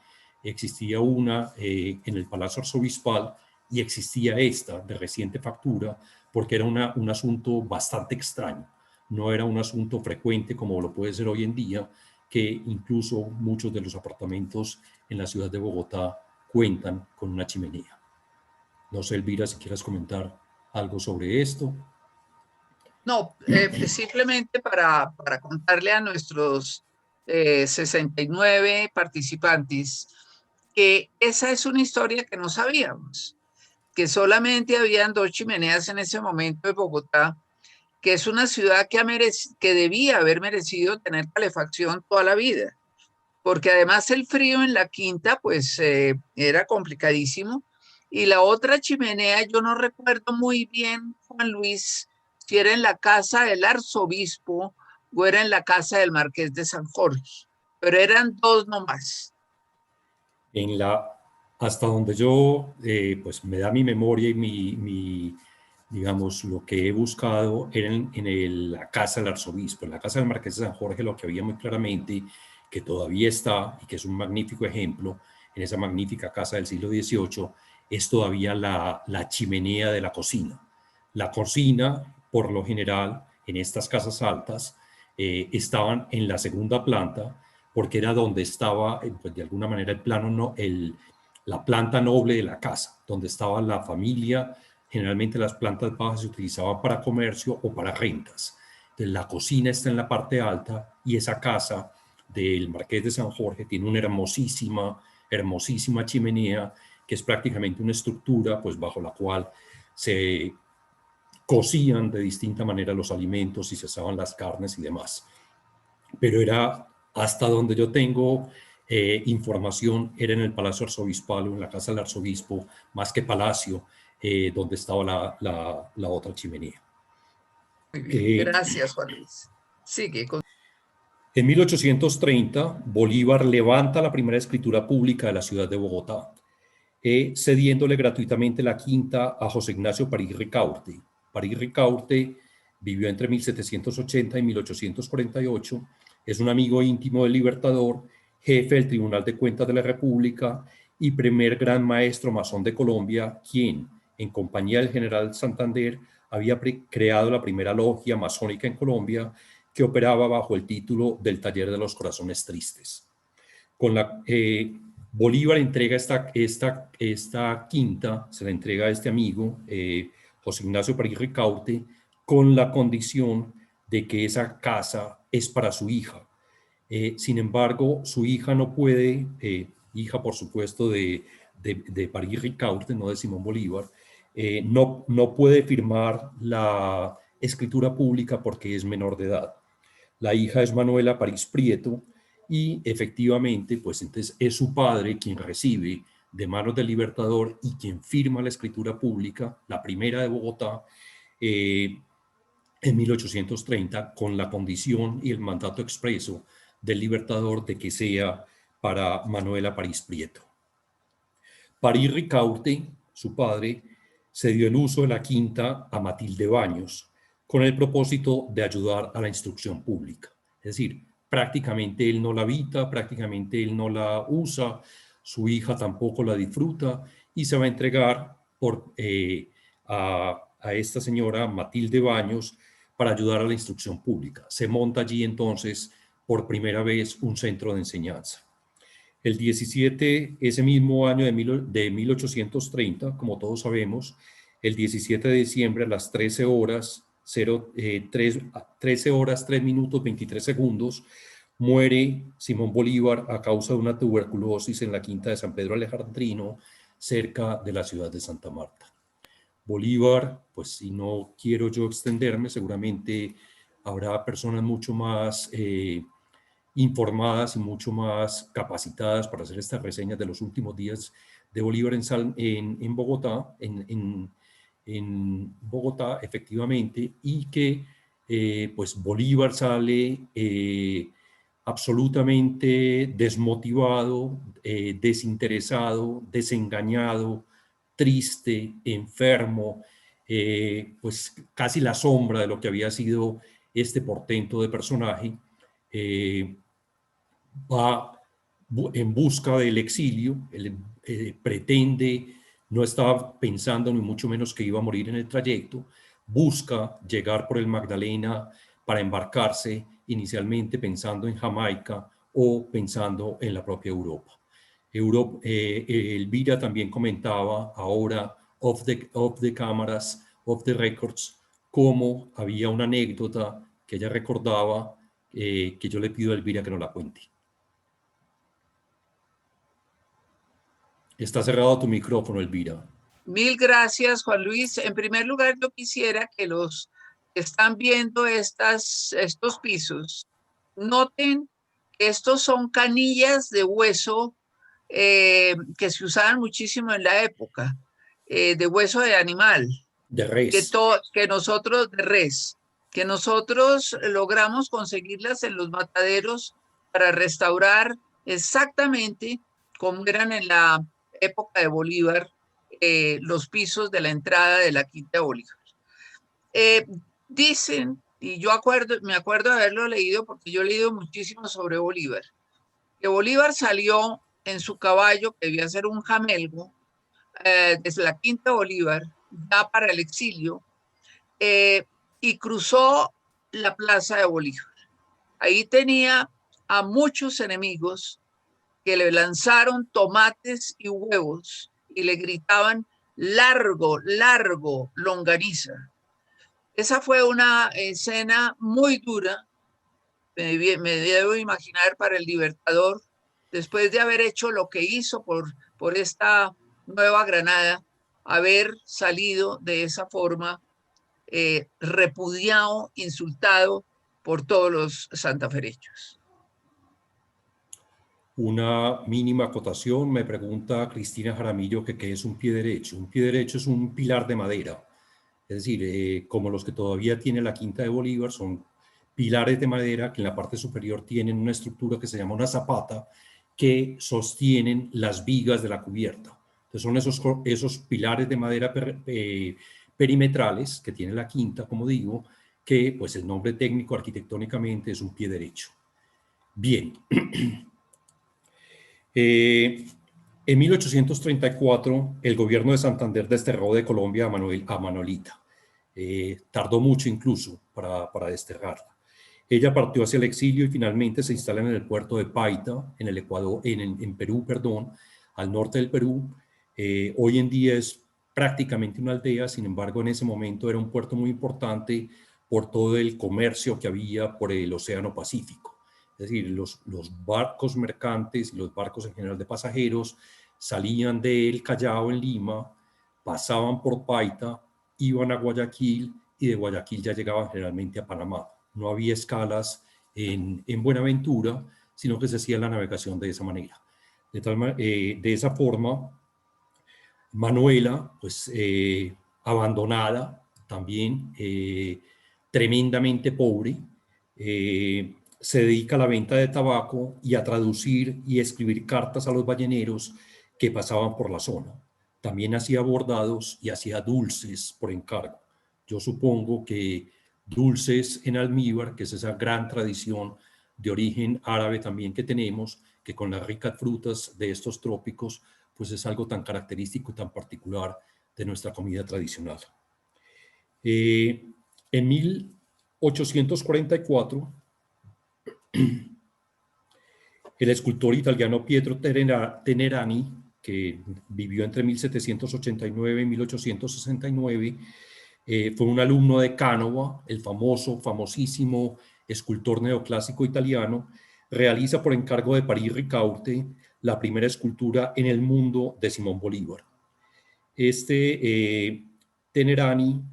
Existía una en el Palacio Arzobispal y existía esta de reciente factura, porque era un asunto bastante extraño. No era un asunto frecuente como lo puede ser hoy en día, que incluso muchos de los apartamentos en la ciudad de Bogotá cuentan con una chimenea. No sé, Elvira, si quieras comentar algo sobre esto. No, simplemente para contarle a nuestros 69 participantes que esa es una historia que no sabíamos, que solamente habían 2 chimeneas en ese momento de Bogotá, que es una ciudad que debía haber merecido tener calefacción toda la vida. porque además el frío en la quinta pues era complicadísimo. Y la otra chimenea, yo no recuerdo muy bien, Juan Luis, si era en la casa del arzobispo o era en la casa del marqués de San Jorge, pero eran dos nomás. En la, hasta donde yo, pues me da mi memoria y digamos, lo que he buscado era la casa del arzobispo. En la casa del marqués de San Jorge lo que había muy claramente, que todavía está y que es un magnífico ejemplo, en esa magnífica casa del siglo XVIII, es todavía la chimenea de la cocina. La cocina, por lo general, en estas casas altas, estaban en la segunda planta, porque era donde estaba, pues, de alguna manera, el plano, no, la planta noble de la casa, donde estaba la familia. Generalmente las plantas bajas se utilizaban para comercio o para rentas. Entonces, la cocina está en la parte alta y esa casa del Marqués de San Jorge tiene una hermosísima chimenea que es prácticamente una estructura, pues, bajo la cual se cocían de distinta manera los alimentos y se asaban las carnes y demás. Pero era, hasta donde yo tengo información, era en el Palacio Arzobispal o en la casa del arzobispo, más que palacio, donde estaba la otra chimenea. Muy bien, gracias, Juan Luis. Sigue. En 1830, Bolívar levanta la primera escritura pública de la ciudad de Bogotá, cediéndole gratuitamente la quinta a José Ignacio París Ricaurte. París Ricaurte vivió entre 1780 y 1848, es un amigo íntimo del Libertador, jefe del Tribunal de Cuentas de la República y primer gran maestro masón de Colombia, quien, en compañía del general Santander, había creado la primera logia masónica en Colombia, que operaba bajo el título del Taller de los Corazones Tristes. Con Bolívar entrega esta quinta, se la entrega a este amigo, José Ignacio París Ricaurte, con la condición de que esa casa es para su hija. Sin embargo, su hija no puede, hija por supuesto de París Ricaurte, no de Simón Bolívar, no puede firmar la escritura pública porque es menor de edad. La hija es Manuela París Prieto y efectivamente, pues entonces es su padre quien recibe de manos del Libertador y quien firma la escritura pública, la primera de Bogotá, en 1830, con la condición y el mandato expreso del Libertador de que sea para Manuela París Prieto. París Ricaurte, su padre, cedió el uso de la quinta a Matilde Baños, con el propósito de ayudar a la instrucción pública. Es decir, prácticamente él no la habita, prácticamente él no la usa, su hija tampoco la disfruta y se va a entregar a esta señora Matilde Baños para ayudar a la instrucción pública. Se monta allí entonces por primera vez un centro de enseñanza. El 17, ese mismo año de 1830, como todos sabemos, el 17 de diciembre a las 13 horas, 3 minutos 23 segundos, muere Simón Bolívar a causa de una tuberculosis en la quinta de San Pedro Alejandrino, cerca de la ciudad de Santa Marta. Bolívar, pues si no quiero yo extenderme, seguramente habrá personas mucho más informadas y mucho más capacitadas para hacer estas reseñas de los últimos días de Bolívar en Bogotá, en Bogotá, efectivamente, y que pues Bolívar sale absolutamente desmotivado, desinteresado, desengañado, triste, enfermo, pues casi la sombra de lo que había sido este portento de personaje. Va en busca del exilio, pretende, no estaba pensando ni mucho menos que iba a morir en el trayecto, busca llegar por el Magdalena para embarcarse inicialmente pensando en Jamaica o pensando en la propia Europa. Elvira también comentaba ahora off the cámaras, off the records, cómo había una anécdota que ella recordaba que yo le pido a Elvira que no la cuente. Está cerrado tu micrófono, Elvira. Mil gracias, Juan Luis. En primer lugar, yo quisiera que los que están viendo estos pisos noten Estos son canillas de hueso que se usaban muchísimo en la época, de hueso de animal, De res. que nosotros, de res, que nosotros logramos conseguirlas en los mataderos para restaurar exactamente como eran en la época de Bolívar, los pisos de la entrada de la Quinta de Bolívar. Dicen, y yo me acuerdo de haberlo leído porque yo he leído muchísimo sobre Bolívar, que Bolívar salió en su caballo, que debía ser un jamelgo, desde la Quinta Bolívar, ya para el exilio, y cruzó la plaza de Bolívar. Ahí tenía a muchos enemigos que le lanzaron tomates y huevos y le gritaban largo, largo, longaniza. Esa fue una escena muy dura, me debo imaginar, para el Libertador, después de haber hecho lo que hizo por esta Nueva Granada, haber salido de esa forma repudiado, insultado por todos los santafereños. Una mínima acotación, me pregunta Cristina Jaramillo que qué es un pie derecho. Un pie derecho es un pilar de madera, es decir, como los que todavía tiene la Quinta de Bolívar, son pilares de madera que en la parte superior tienen una estructura que se llama una zapata que sostienen las vigas de la cubierta. Entonces son esos pilares de madera perimetrales que tiene la Quinta, como digo, que pues el nombre técnico arquitectónicamente es un pie derecho. Bien. En 1834, el gobierno de Santander desterró de Colombia a Manolita. Tardó mucho incluso para desterrarla. Ella partió hacia el exilio y finalmente se instala en el puerto de Paita, en el Ecuador, en Perú, perdón, al norte del Perú. Hoy en día es prácticamente una aldea, sin embargo, en ese momento era un puerto muy importante por todo el comercio que había por el Océano Pacífico. Es decir, los barcos mercantes y los barcos en general de pasajeros salían del Callao en Lima, pasaban por Paita, iban a Guayaquil y de Guayaquil ya llegaban generalmente a Panamá. No había escalas en Buenaventura, sino que se hacía la navegación de esa manera. De esa forma, Manuela, pues abandonada también, tremendamente pobre, se dedica a la venta de tabaco y a traducir y escribir cartas a los balleneros que pasaban por la zona. También hacía bordados y hacía dulces por encargo. Yo supongo que dulces en almíbar, que es esa gran tradición de origen árabe también que tenemos, que con las ricas frutas de estos trópicos, pues es algo tan característico y tan particular de nuestra comida tradicional. En 1844, el escultor italiano Pietro Tenerani, que vivió entre 1789 y 1869, fue un alumno de Canova, el famosísimo escultor neoclásico italiano, realiza por encargo de París Ricaurte la primera escultura en el mundo de Simón Bolívar. Tenerani,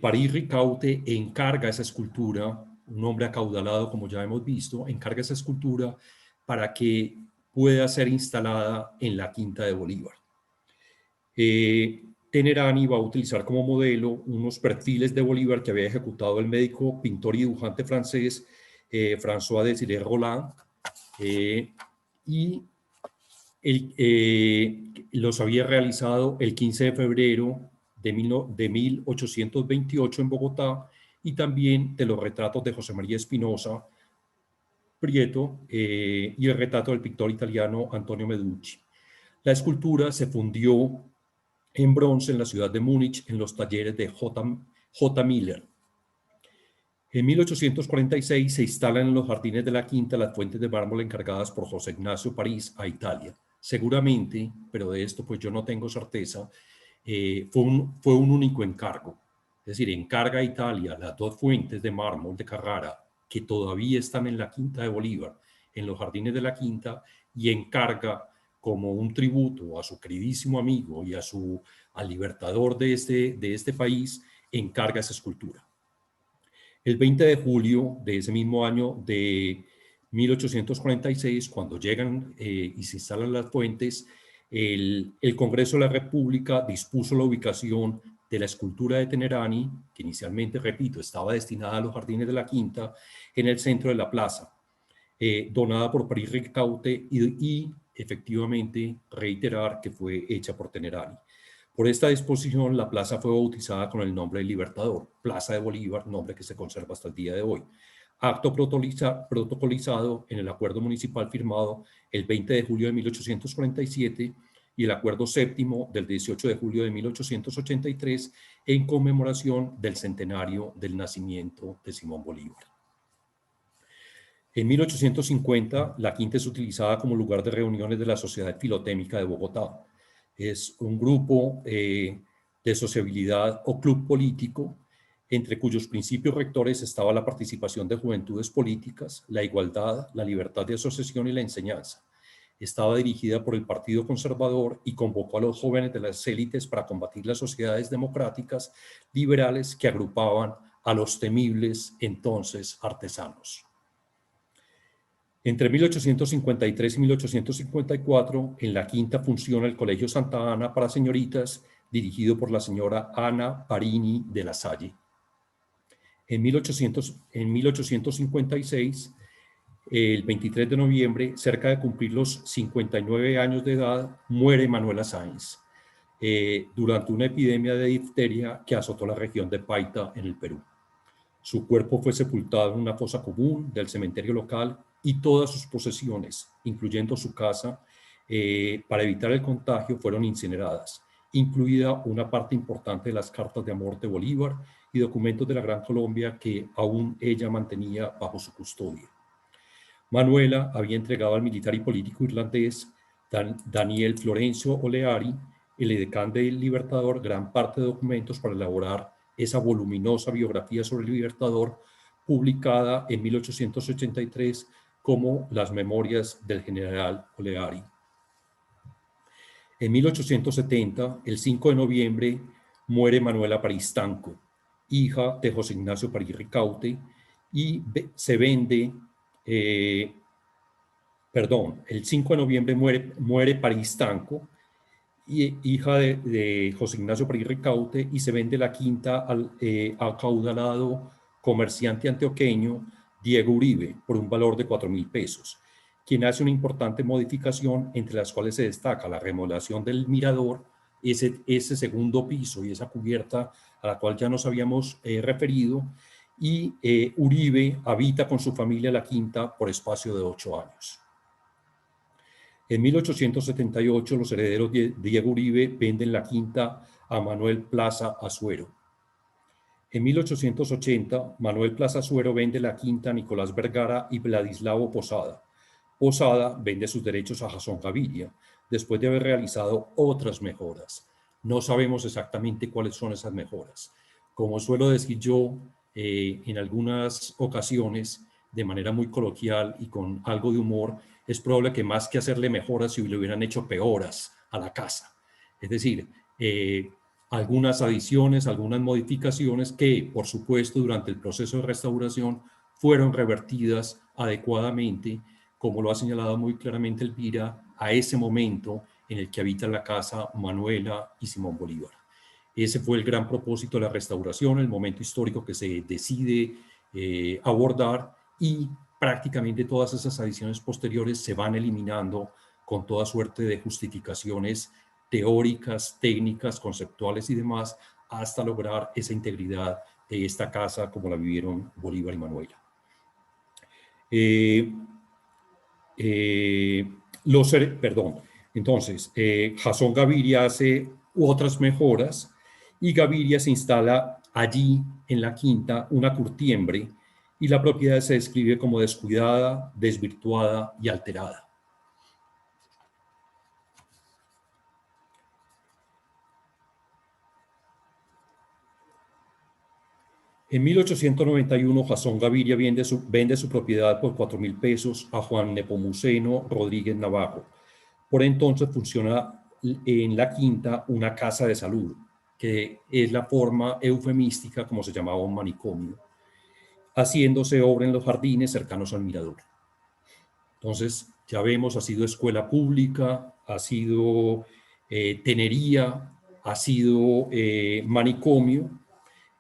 París Ricaurte encarga esa escultura, un hombre acaudalado como ya hemos visto, encarga esa escultura para que pueda ser instalada en la Quinta de Bolívar. Tenerani va a utilizar como modelo unos perfiles de Bolívar que había ejecutado el médico, pintor y dibujante francés François-Désiré Roland, y los había realizado el 15 de febrero de 1828 en Bogotá, y también de los retratos de José María Espinosa Prieto y el retrato del pintor italiano Antonio Meducci. La escultura se fundió en bronce en la ciudad de Múnich en los talleres de J. Miller. En 1846 se instalan en los jardines de la Quinta las fuentes de mármol encargadas por José Ignacio París a Italia. Seguramente, pero de esto pues yo no tengo certeza, fue un único encargo. Es decir, encarga a Italia las dos fuentes de mármol de Carrara que todavía están en la Quinta de Bolívar, en los jardines de la Quinta, y encarga como un tributo a su queridísimo amigo y al libertador de este país, encarga esa escultura. El 20 de julio de ese mismo año de 1846, cuando llegan y se instalan las fuentes, el Congreso de la República dispuso la ubicación de la escultura de Tenerani, que inicialmente, repito, estaba destinada a los jardines de la Quinta, en el centro de la plaza, donada por París Ricaurte y efectivamente reiterar que fue hecha por Tenerani. Por esta disposición, la plaza fue bautizada con el nombre de Libertador, Plaza de Bolívar, nombre que se conserva hasta el día de hoy. Acto protocolizado en el acuerdo municipal firmado el 20 de julio de 1847 y el acuerdo séptimo del 18 de julio de 1883 en conmemoración del centenario del nacimiento de Simón Bolívar. En 1850, la Quinta es utilizada como lugar de reuniones de la Sociedad Filotémica de Bogotá. Es un grupo de sociabilidad o club político entre cuyos principios rectores estaba la participación de juventudes políticas, la igualdad, la libertad de asociación y la enseñanza. Estaba dirigida por el Partido Conservador y convocó a los jóvenes de las élites para combatir las sociedades democráticas liberales que agrupaban a los temibles entonces artesanos. Entre 1853 y 1854, en la Quinta funciona el Colegio Santa Ana para señoritas, dirigido por la señora Ana Parini de la Salle. En 1856, el 23 de noviembre, cerca de cumplir los 59 años de edad, muere Manuela Sáenz durante una epidemia de difteria que azotó la región de Paita en el Perú. Su cuerpo fue sepultado en una fosa común del cementerio local y todas sus posesiones, incluyendo su casa, para evitar el contagio, fueron incineradas, incluida una parte importante de las cartas de amor de Bolívar y documentos de la Gran Colombia que aún ella mantenía bajo su custodia. Manuela había entregado al militar y político irlandés Daniel Florencio Oleari, el edecán del Libertador, gran parte de documentos para elaborar esa voluminosa biografía sobre el Libertador, publicada en 1883 como Las Memorias del General Oleari. En 1870, el 5 de noviembre, muere Manuela Paristanco, hija de José Ignacio París Ricaurte, y se vende, el 5 de noviembre muere Paristanco, hija de José Ignacio París Ricaurte, y se vende la Quinta al acaudalado comerciante antioqueño Diego Uribe por un valor de 4.000 pesos, quien hace una importante modificación, entre las cuales se destaca la remodelación del mirador, ese segundo piso y esa cubierta a la cual ya nos habíamos referido, y Uribe habita con su familia la Quinta por espacio de 8 años. En 1878, los herederos de Diego Uribe venden la Quinta a Manuel Plaza Azuero. En 1880, Manuel Plaza Azuero vende la Quinta a Nicolás Vergara y Vladislao Posada. Posada vende sus derechos a Jasón Gaviria, después de haber realizado otras mejoras. No sabemos exactamente cuáles son esas mejoras. Como suelo decir yo, en algunas ocasiones, de manera muy coloquial y con algo de humor, es probable que más que hacerle mejoras, si le hubieran hecho peoras a la casa. Es decir, algunas adiciones, algunas modificaciones que, por supuesto, durante el proceso de restauración fueron revertidas adecuadamente, como lo ha señalado muy claramente Elvira, a ese momento en el que habitan la casa Manuela y Simón Bolívar. Ese fue el gran propósito de la restauración, el momento histórico que se decide abordar, y prácticamente todas esas adiciones posteriores se van eliminando con toda suerte de justificaciones teóricas, técnicas, conceptuales y demás, hasta lograr esa integridad de esta casa como la vivieron Bolívar y Manuela. Entonces, Jasón Gaviria hace otras mejoras y Gaviria se instala allí en la Quinta una curtiembre, y la propiedad se describe como descuidada, desvirtuada y alterada. En 1891, Jasón Gaviria vende su propiedad por 4.000 pesos a Juan Nepomuceno Rodríguez Navarro. Por entonces funciona en la Quinta una casa de salud, que es la forma eufemística como se llamaba un manicomio. haciéndose obra en los jardines cercanos al mirador. Entonces, ya vemos, ha sido escuela pública, ha sido tenería, ha sido manicomio.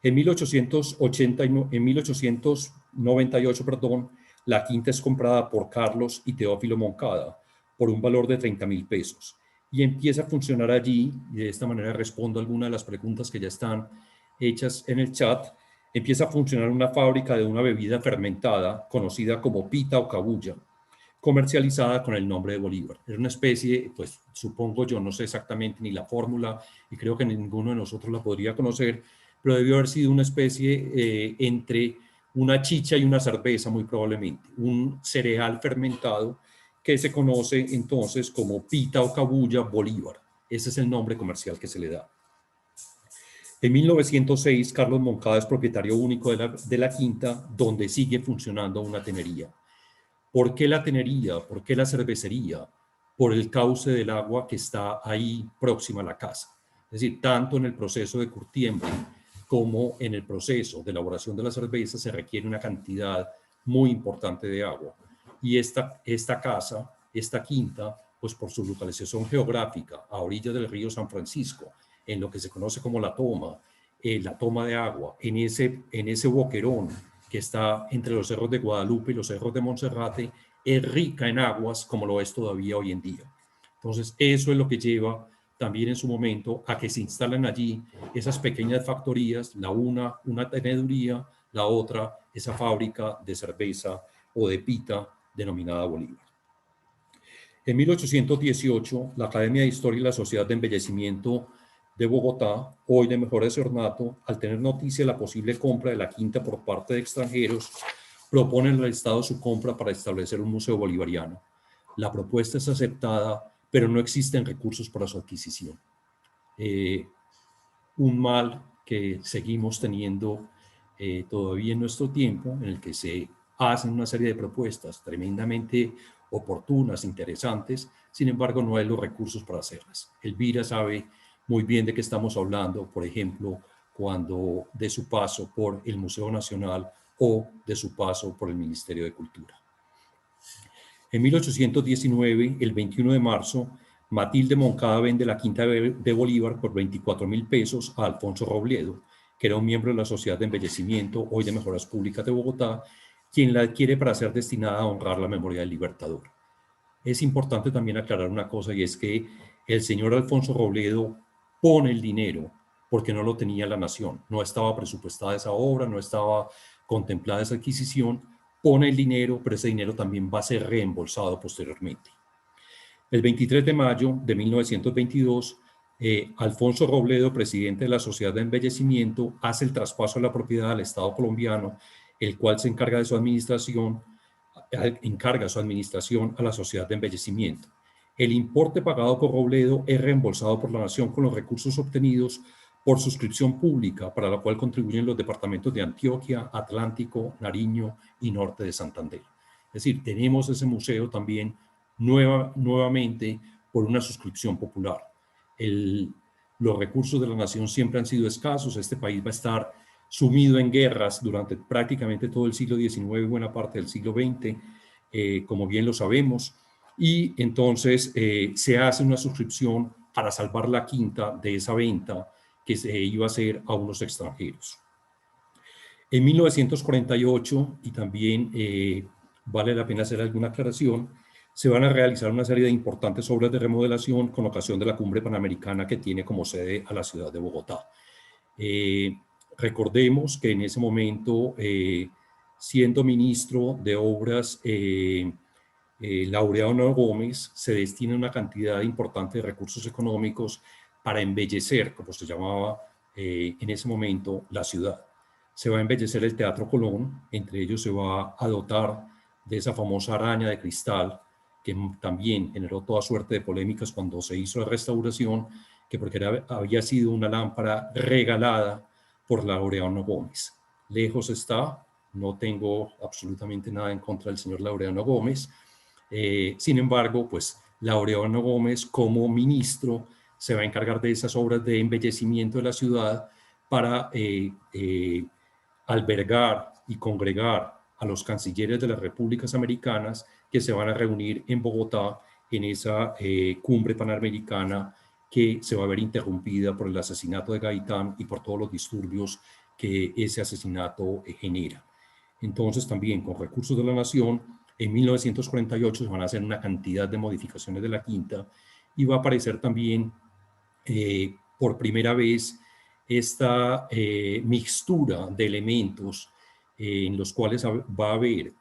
En 1898, perdón, la quinta es comprada por Carlos y Teófilo Moncada por un valor de 30.000 pesos y empieza a funcionar allí, y de esta manera respondo a algunas de las preguntas que ya están hechas en el chat. Empieza a funcionar una fábrica de una bebida fermentada conocida como pita o cabuya, comercializada con el nombre de Bolívar. Era una especie, pues supongo yo, no sé exactamente ni la fórmula y creo que ninguno de nosotros la podría conocer, pero debió haber sido una especie entre una chicha y una cerveza, muy probablemente, un cereal fermentado que se conoce entonces como pita o cabuya Bolívar. Ese es el nombre comercial que se le da. En 1906, Carlos Moncada es propietario único de la quinta, donde sigue funcionando una tenería. ¿Por qué la tenería? ¿Por qué la cervecería? Por el cauce del agua que está ahí próxima a la casa. Es decir, tanto en el proceso de curtiembre como en el proceso de elaboración de la cerveza se requiere una cantidad muy importante de agua. Y esta casa, esta quinta, pues por su localización geográfica a orillas del río San Francisco, en lo que se conoce como la toma de agua, en ese boquerón que está entre los cerros de Guadalupe y los cerros de Monserrate, es rica en aguas como lo es todavía hoy en día. Entonces, eso es lo que lleva también en su momento a que se instalen allí esas pequeñas factorías, la una teneduría, la otra esa fábrica de cerveza o de pita denominada Bolívar. En 1818, la Academia de Historia y la Sociedad de Embellecimiento de Bogotá, hoy de Mejoras de Ornato, al tener noticia de la posible compra de la quinta por parte de extranjeros, proponen al Estado su compra para establecer un museo bolivariano. La propuesta es aceptada, pero no existen recursos para su adquisición. Un mal que seguimos teniendo todavía en nuestro tiempo, en el que se hacen una serie de propuestas tremendamente oportunas, interesantes, sin embargo no hay los recursos para hacerlas. Elvira sabe muy bien de qué estamos hablando, por ejemplo, cuando de su paso por el Museo Nacional o de su paso por el Ministerio de Cultura. En 1819, el 21 de marzo, Matilde Moncada vende la quinta de Bolívar por 24.000 pesos a Alfonso Robledo, que era un miembro de la Sociedad de Embellecimiento, hoy de Mejoras Públicas de Bogotá, quien la adquiere para ser destinada a honrar la memoria del Libertador. Es importante también aclarar una cosa, y es que el señor Alfonso Robledo pone el dinero porque no lo tenía la nación, no estaba presupuestada esa obra, no estaba contemplada esa adquisición, pone el dinero, pero ese dinero también va a ser reembolsado posteriormente. El 23 de mayo de 1922, Alfonso Robledo, presidente de la Sociedad de Embellecimiento, hace el traspaso de la propiedad al Estado colombiano, el cual se encarga su administración a la Sociedad de Embellecimiento. El importe pagado por Robledo es reembolsado por la Nación con los recursos obtenidos por suscripción pública, para la cual contribuyen los departamentos de Antioquia, Atlántico, Nariño y Norte de Santander. Es decir, tenemos ese museo también nuevamente por una suscripción popular. Los recursos de la nación siempre han sido escasos. Este país va a estar sumido en guerras durante prácticamente todo el siglo XIX y buena parte del siglo XX, como bien lo sabemos, y entonces se hace una suscripción para salvar la quinta de esa venta que se iba a hacer a unos extranjeros. En 1948, y también vale la pena hacer alguna aclaración, se van a realizar una serie de importantes obras de remodelación con ocasión de la Cumbre Panamericana, que tiene como sede a la ciudad de Bogotá. Recordemos que en ese momento, siendo ministro de Obras, Laureano Gómez, se destina una cantidad importante de recursos económicos para embellecer, como se llamaba en ese momento, la ciudad. Se va a embellecer el Teatro Colón, entre ellos se va a dotar de esa famosa araña de cristal, que también generó toda suerte de polémicas cuando se hizo la restauración, que porque había sido una lámpara regalada por Laureano Gómez. Lejos está, no tengo absolutamente nada en contra del señor Laureano Gómez. Sin embargo, pues Laureano Gómez, como ministro, se va a encargar de esas obras de embellecimiento de la ciudad para albergar y congregar a los cancilleres de las repúblicas americanas que se van a reunir en Bogotá en esa cumbre panamericana que se va a ver interrumpida por el asesinato de Gaitán y por todos los disturbios que ese asesinato genera. Entonces, también con recursos de la nación, en 1948 se van a hacer una cantidad de modificaciones de la quinta y va a aparecer también por primera vez esta mixtura de elementos en los cuales va a haber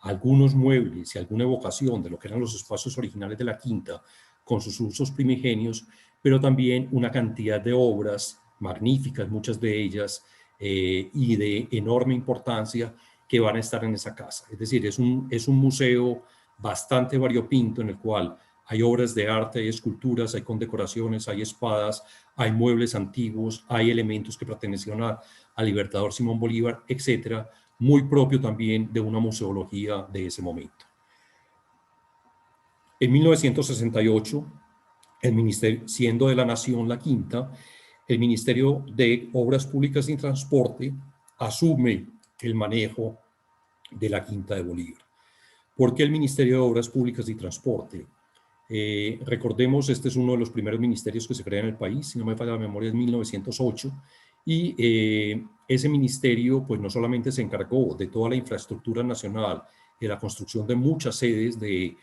algunos muebles y alguna evocación de lo que eran los espacios originales de la quinta con sus usos primigenios, pero también una cantidad de obras magníficas, muchas de ellas, y de enorme importancia que van a estar en esa casa. Es decir, es un museo bastante variopinto en el cual hay obras de arte, hay esculturas, hay condecoraciones, hay espadas, hay muebles antiguos, hay elementos que pertenecieron al libertador Simón Bolívar, etcétera, muy propio también de una museología de ese momento. En 1968, el ministerio, siendo de la Nación la quinta, el Ministerio de Obras Públicas y Transporte asume el manejo de la quinta de Bolívar. ¿Por qué el Ministerio de Obras Públicas y Transporte? Recordemos, este es uno de los primeros ministerios que se crea en el país, si no me falla la memoria, es 1908, y ese ministerio pues no solamente se encargó de toda la infraestructura nacional, de la construcción de muchas sedes del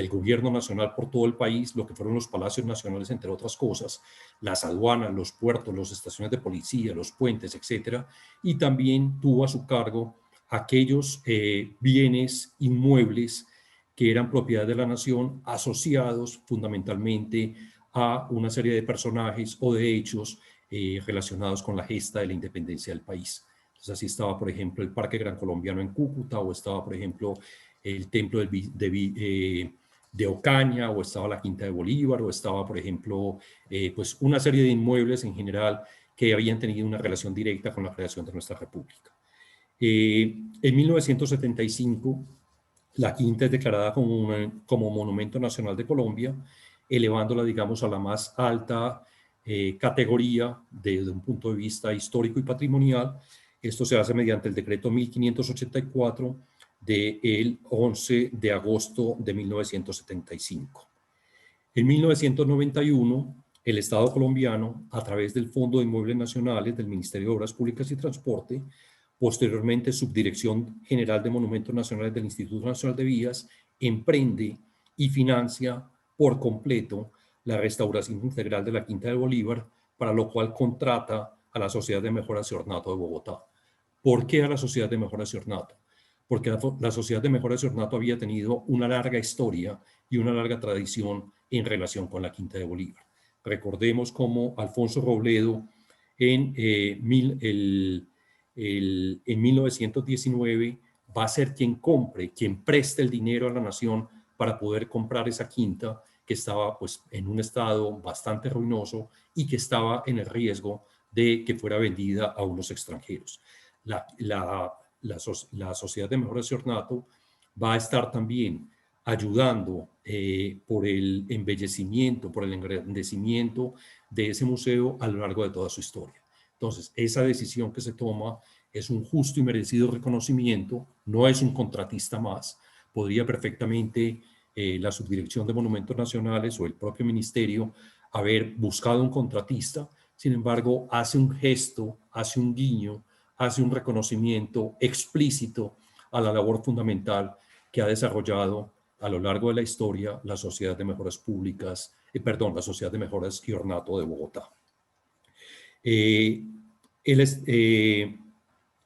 gobierno nacional por todo el país, lo que fueron los palacios nacionales, entre otras cosas, las aduanas, los puertos, las estaciones de policía, los puentes, etcétera, y también tuvo a su cargo aquellos bienes inmuebles que eran propiedad de la nación, asociados fundamentalmente a una serie de personajes o de hechos relacionados con la gesta de la independencia del país. Entonces, así estaba, por ejemplo, el Parque Gran Colombiano en Cúcuta, o estaba, por ejemplo, el Templo de Ocaña, o estaba la Quinta de Bolívar, o estaba, por ejemplo, pues una serie de inmuebles en general que habían tenido una relación directa con la creación de nuestra república. En 1975, la quinta es declarada como Monumento Nacional de Colombia, elevándola, digamos, a la más alta categoría desde un punto de vista histórico y patrimonial. Esto se hace mediante el decreto 1584 del 11 de agosto de 1975. En 1991, el Estado colombiano, a través del Fondo de Inmuebles Nacionales del Ministerio de Obras Públicas y Transporte, posteriormente Subdirección General de Monumentos Nacionales del Instituto Nacional de Vías, emprende y financia por completo la restauración integral de la Quinta de Bolívar, para lo cual contrata a la Sociedad de Mejoras y Ornato de Bogotá. ¿Por qué a la Sociedad de Mejoras y Ornato? Porque la Sociedad de Mejoras y Ornato había tenido una larga historia y una larga tradición en relación con la Quinta de Bolívar. Recordemos cómo Alfonso Robledo en 1919 va a ser quien compre, quien preste el dinero a la nación para poder comprar esa quinta que estaba pues en un estado bastante ruinoso y que estaba en el riesgo de que fuera vendida a unos extranjeros. La Sociedad de Mejoras y Ornato va a estar también ayudando por el embellecimiento, por el engrandecimiento de ese museo a lo largo de toda su historia. Entonces, esa decisión que se toma es un justo y merecido reconocimiento, no es un contratista más. Podría perfectamente la Subdirección de Monumentos Nacionales o el propio ministerio haber buscado un contratista. Sin embargo, hace un gesto, hace un guiño, hace un reconocimiento explícito a la labor fundamental que ha desarrollado a lo largo de la historia la Sociedad de Mejoras Públicas, la Sociedad de Mejoras y Ornato de Bogotá. En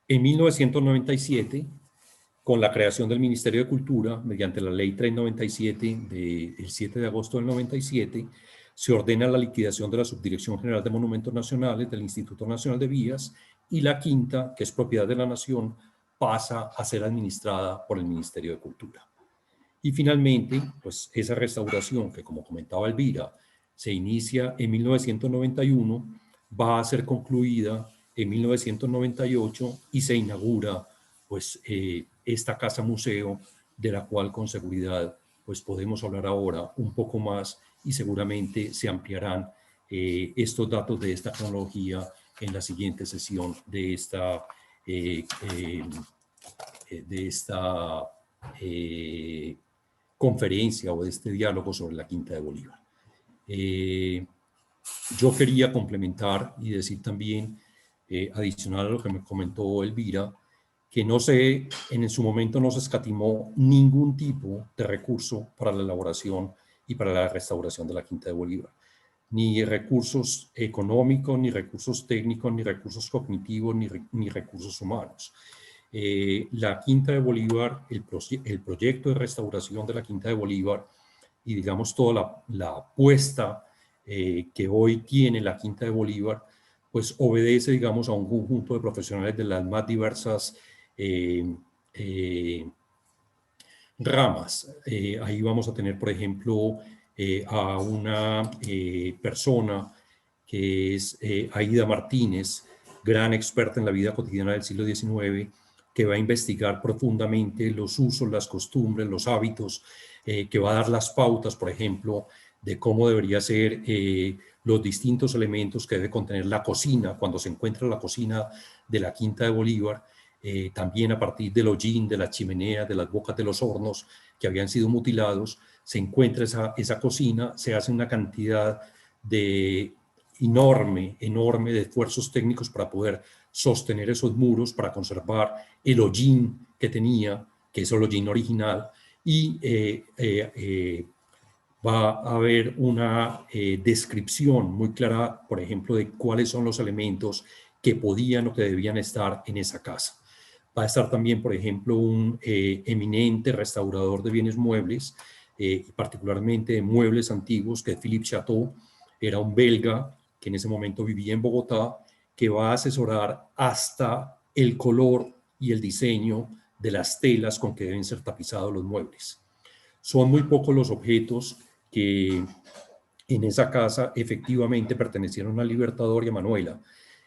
1997, con la creación del Ministerio de Cultura, mediante la Ley 397 del 7 de agosto del 97, se ordena la liquidación de la Subdirección General de Monumentos Nacionales del Instituto Nacional de Vías, y la quinta, que es propiedad de la Nación, pasa a ser administrada por el Ministerio de Cultura. Y finalmente, pues esa restauración que, como comentaba Elvira, se inicia en 1991, va a ser concluida en 1998 y se inaugura pues esta casa museo, de la cual con seguridad pues podemos hablar ahora un poco más, y seguramente se ampliarán estos datos de esta cronología en la siguiente sesión de esta de esta conferencia o de este diálogo sobre la Quinta de Bolívar. Yo quería complementar y decir también, adicional a lo que me comentó Elvira, que en su momento no se escatimó ningún tipo de recurso para la elaboración y para la restauración de la Quinta de Bolívar. Ni recursos económicos, ni recursos técnicos, ni recursos cognitivos, ni recursos humanos. La Quinta de Bolívar, el proyecto de restauración de la Quinta de Bolívar y digamos toda la apuesta que hoy tiene la Quinta de Bolívar, pues obedece, digamos, a un conjunto de profesionales de las más diversas ramas. Ahí vamos a tener, por ejemplo, a una persona que es Aida Martínez, gran experta en la vida cotidiana del siglo XIX, que va a investigar profundamente los usos, las costumbres, los hábitos, que va a dar las pautas, por ejemplo, de cómo debería ser los distintos elementos que debe contener la cocina, cuando se encuentra la cocina de la Quinta de Bolívar, también a partir del hollín, de la chimenea, de las bocas de los hornos que habían sido mutilados, se encuentra esa cocina, se hace una cantidad enorme de esfuerzos técnicos para poder sostener esos muros, para conservar el hollín que tenía, que es el hollín original, y va a haber una descripción muy clara, por ejemplo, de cuáles son los elementos que podían o que debían estar en esa casa. Va a estar también, por ejemplo, un eminente restaurador de bienes muebles, particularmente de muebles antiguos, que es Philippe Chateau, era un belga que en ese momento vivía en Bogotá, que va a asesorar hasta el color y el diseño de las telas con que deben ser tapizados los muebles. Son muy pocos los objetos que en esa casa efectivamente pertenecieron al Libertador y a Manuela.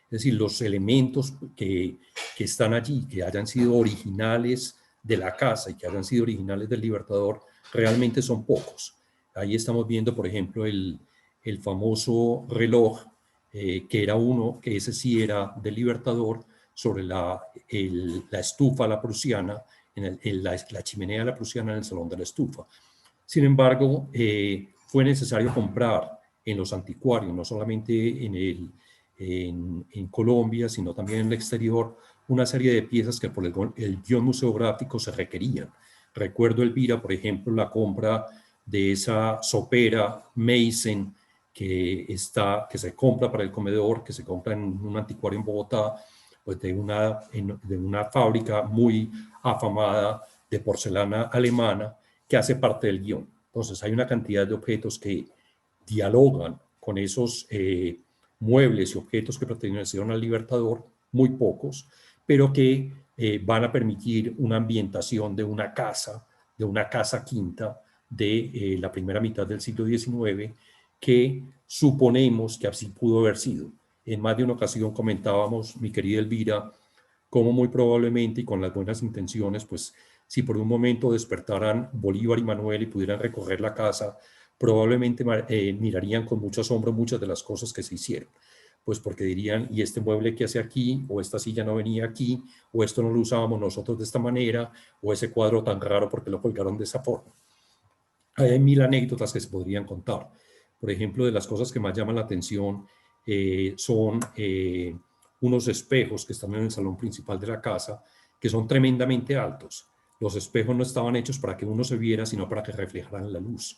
Es decir, los elementos que están allí, que hayan sido originales de la casa y que hayan sido originales del Libertador, realmente son pocos. Ahí estamos viendo, por ejemplo, el famoso reloj, que era uno, que ese sí era del Libertador, sobre la estufa la prusiana, la chimenea la prusiana en el salón de la estufa. Sin embargo, fue necesario comprar en los anticuarios, no solamente en Colombia, sino también en el exterior, una serie de piezas que por el guión museográfico se requerían. Recuerdo, Elvira, por ejemplo, la compra de esa sopera Meissen que se compra para el comedor, que se compra en un anticuario en Bogotá, pues de una fábrica muy afamada de porcelana alemana que hace parte del guión. Entonces hay una cantidad de objetos que dialogan con esos muebles y objetos que pertenecieron al Libertador, muy pocos, pero que van a permitir una ambientación de una casa quinta de la primera mitad del siglo XIX, que suponemos que así pudo haber sido. En más de una ocasión comentábamos, mi querida Elvira, cómo muy probablemente y con las buenas intenciones, pues si por un momento despertaran Bolívar y Manuel y pudieran recorrer la casa, probablemente mirarían con mucho asombro muchas de las cosas que se hicieron. Pues porque dirían, ¿y este mueble qué hace aquí? O esta silla no venía aquí, o esto no lo usábamos nosotros de esta manera, o ese cuadro tan raro porque lo colgaron de esa forma. Hay mil anécdotas que se podrían contar. Por ejemplo, de las cosas que más llaman la atención son unos espejos que están en el salón principal de la casa, que son tremendamente altos. Los espejos no estaban hechos para que uno se viera, sino para que reflejaran la luz.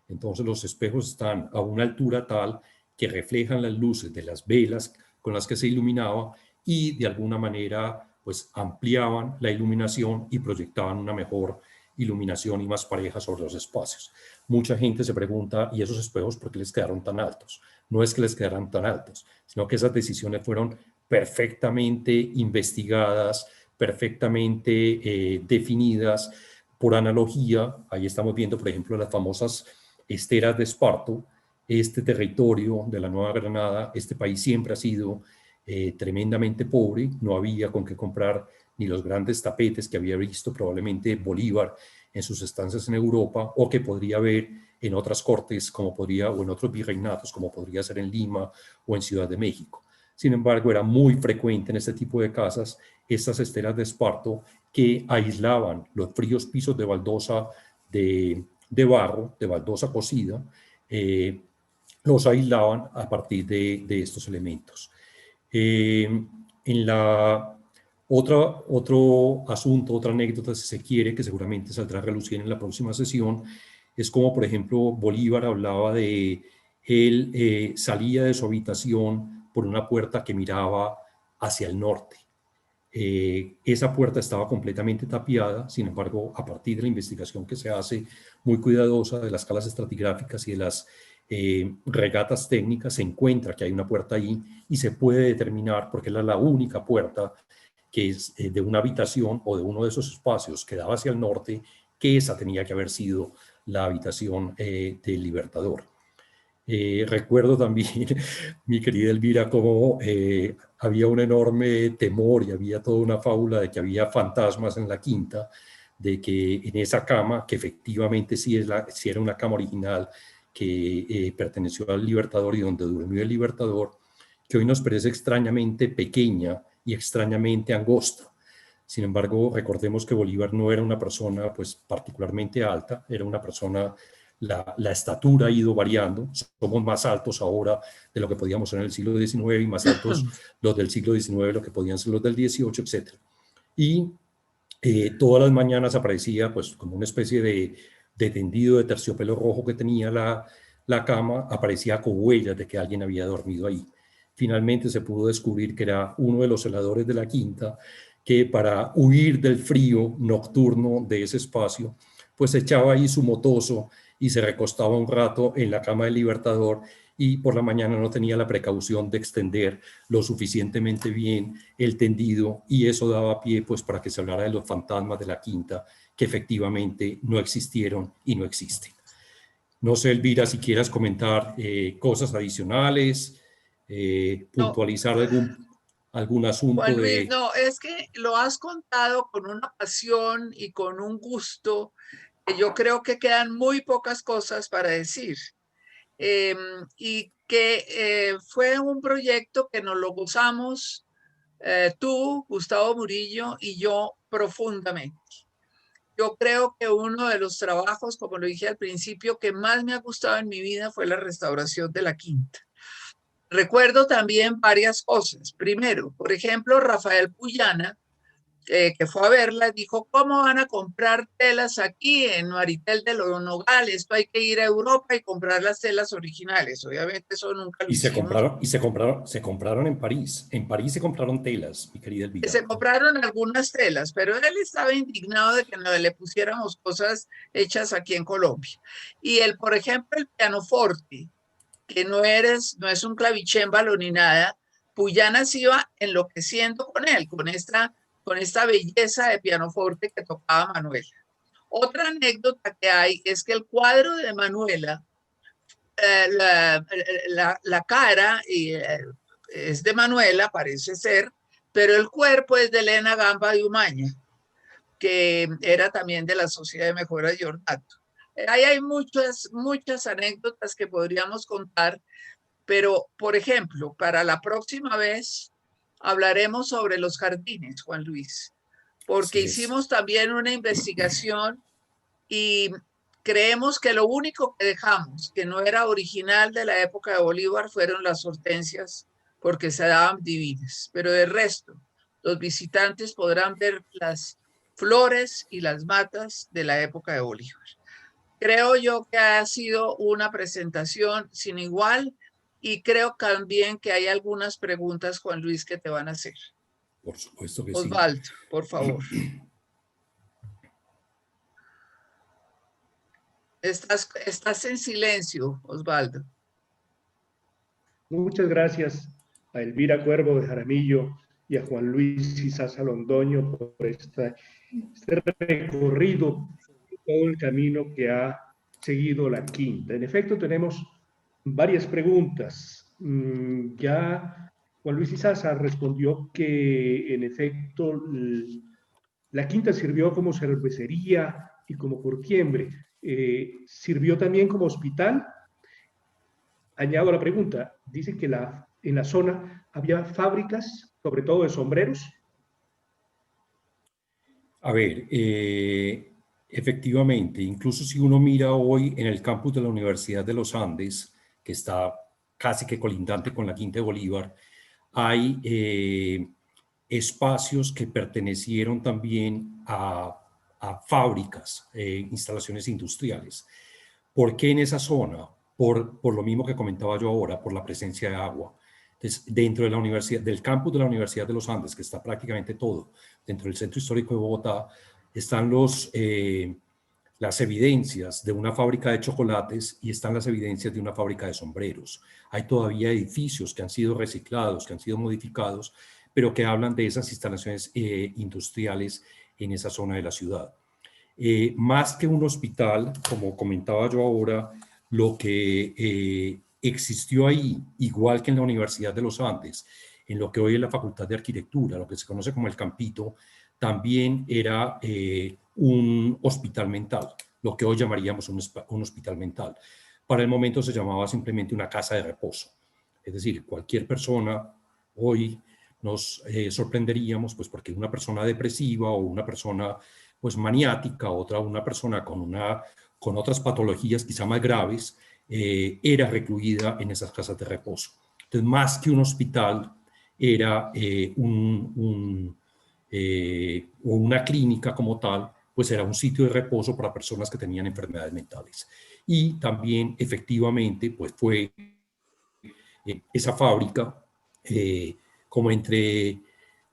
Entonces los espejos están a una altura tal que reflejan las luces de las velas con las que se iluminaba y de alguna manera pues ampliaban la iluminación y proyectaban una mejor iluminación y más pareja sobre los espacios. Mucha gente se pregunta, ¿y esos espejos por qué les quedaron tan altos? No es que les quedaran tan altos, sino que esas decisiones fueron perfectamente investigadas, perfectamente definidas por analogía. Ahí estamos viendo, por ejemplo, las famosas esteras de Esparto. Este territorio de la Nueva Granada, este país siempre ha sido tremendamente pobre, no había con qué comprar ni los grandes tapetes que había visto probablemente Bolívar en sus estancias en Europa, o que podría haber en otras cortes o en otros virreinatos, como podría ser en Lima o en Ciudad de México. Sin embargo, era muy frecuente en este tipo de casas estas esteras de esparto que aislaban los fríos pisos de baldosa de barro, de baldosa cocida, los aislaban a partir de estos elementos. En la otro asunto, otra anécdota, si se quiere, que seguramente saldrá a relucir en la próxima sesión, es como, por ejemplo, Bolívar hablaba de él salía de su habitación por una puerta que miraba hacia el norte. Esa puerta estaba completamente tapiada, sin embargo, a partir de la investigación que se hace muy cuidadosa de las escalas estratigráficas y de las regatas técnicas, se encuentra que hay una puerta ahí y se puede determinar, porque era la única puerta que es de una habitación o de uno de esos espacios que daba hacia el norte, que esa tenía que haber sido la habitación del Libertador. Recuerdo también, mi querida Elvira, cómo había un enorme temor y había toda una fábula de que había fantasmas en la quinta, de que en esa cama, que efectivamente sí era una cama original que perteneció al Libertador y donde durmió el Libertador, que hoy nos parece extrañamente pequeña y extrañamente angosta. Sin embargo, recordemos que Bolívar no era una persona pues particularmente alta, era una persona, la estatura ha ido variando, somos más altos ahora de lo que podíamos ser en el siglo XIX y más altos los del siglo XIX de lo que podían ser los del XVIII, etc. Y todas las mañanas aparecía pues como una especie de tendido de terciopelo rojo que tenía la cama, aparecía con huellas de que alguien había dormido ahí. Finalmente se pudo descubrir que era uno de los celadores de la quinta, que para huir del frío nocturno de ese espacio, pues echaba ahí su motoso y se recostaba un rato en la cama del Libertador y por la mañana no tenía la precaución de extender lo suficientemente bien el tendido y eso daba pie pues para que se hablara de los fantasmas de la quinta que efectivamente no existieron y no existen. No sé, Elvira, si quieras comentar cosas adicionales, puntualizar algún asunto Juan Luis, no, es que lo has contado con una pasión y con un gusto que yo creo que quedan muy pocas cosas para decir. Y que fue un proyecto que nos lo gozamos tú, Gustavo Murillo y yo profundamente. Yo creo que uno de los trabajos, como lo dije al principio, que más me ha gustado en mi vida fue la restauración de la quinta. Recuerdo también varias cosas. Primero, por ejemplo, Rafael Puyana, que fue a verla, dijo, ¿cómo van a comprar telas aquí en Maritel de los Nogales? Esto hay que ir a Europa y comprar las telas originales. Obviamente eso nunca lo hicimos. Se compraron en París. En París se compraron telas, mi querida Elvira. Se compraron algunas telas, pero él estaba indignado de que no le pusiéramos cosas hechas aquí en Colombia. Y él, por ejemplo, el pianoforte, que no es un clavicémbalo ni nada, Puyana se iba enloqueciendo con él, con esta belleza de pianoforte que tocaba Manuela. Otra anécdota que hay es que el cuadro de Manuela, la cara es de Manuela, parece ser, pero el cuerpo es de Elena Gamba de Umaña, que era también de la Sociedad de Mejora de Ornato. Ahí hay muchas anécdotas que podríamos contar, pero, por ejemplo, para la próxima vez hablaremos sobre los jardines, Juan Luis, porque hicimos también una investigación y creemos que lo único que dejamos, que no era original de la época de Bolívar, fueron las hortensias, porque se daban divinas, pero de resto, los visitantes podrán ver las flores y las matas de la época de Bolívar. Creo yo que ha sido una presentación sin igual y creo también que hay algunas preguntas, Juan Luis, que te van a hacer. Por supuesto que Osvaldo, sí. por favor. Estás en silencio, Osvaldo. Muchas gracias a Elvira Cuervo de Jaramillo y a Juan Luis Isaza Londoño por este recorrido, todo el camino que ha seguido la quinta. En efecto, tenemos varias preguntas. Ya Juan Luis Isaza respondió que en efecto la quinta sirvió como cervecería y como curtiembre. ¿Sirvió también como hospital? Añado la pregunta, dice que en la zona había fábricas, sobre todo de sombreros. A ver, efectivamente, incluso si uno mira hoy en el campus de la Universidad de los Andes, que está casi que colindante con la Quinta de Bolívar, hay espacios que pertenecieron también a fábricas, instalaciones industriales. ¿Por qué en esa zona? Por lo mismo que comentaba yo ahora, por la presencia de agua. Entonces, dentro de la universidad, del campus de la Universidad de los Andes, que está prácticamente todo, dentro del Centro Histórico de Bogotá, están las evidencias de una fábrica de chocolates y están las evidencias de una fábrica de sombreros. Hay todavía edificios que han sido reciclados, que han sido modificados, pero que hablan de esas instalaciones industriales en esa zona de la ciudad. Más que un hospital, como comentaba yo ahora, lo que existió ahí, igual que en la Universidad de los Andes, en lo que hoy es la Facultad de Arquitectura, lo que se conoce como el Campito, también era un hospital mental, lo que hoy llamaríamos un hospital mental. Para el momento se llamaba simplemente una casa de reposo. Es decir, cualquier persona hoy nos sorprenderíamos, pues porque una persona depresiva o una persona pues maniática, una persona con otras patologías quizá más graves, era recluida en esas casas de reposo. Entonces, más que un hospital, era o una clínica como tal, pues era un sitio de reposo para personas que tenían enfermedades mentales. Y también, efectivamente, pues fue esa fábrica, como entre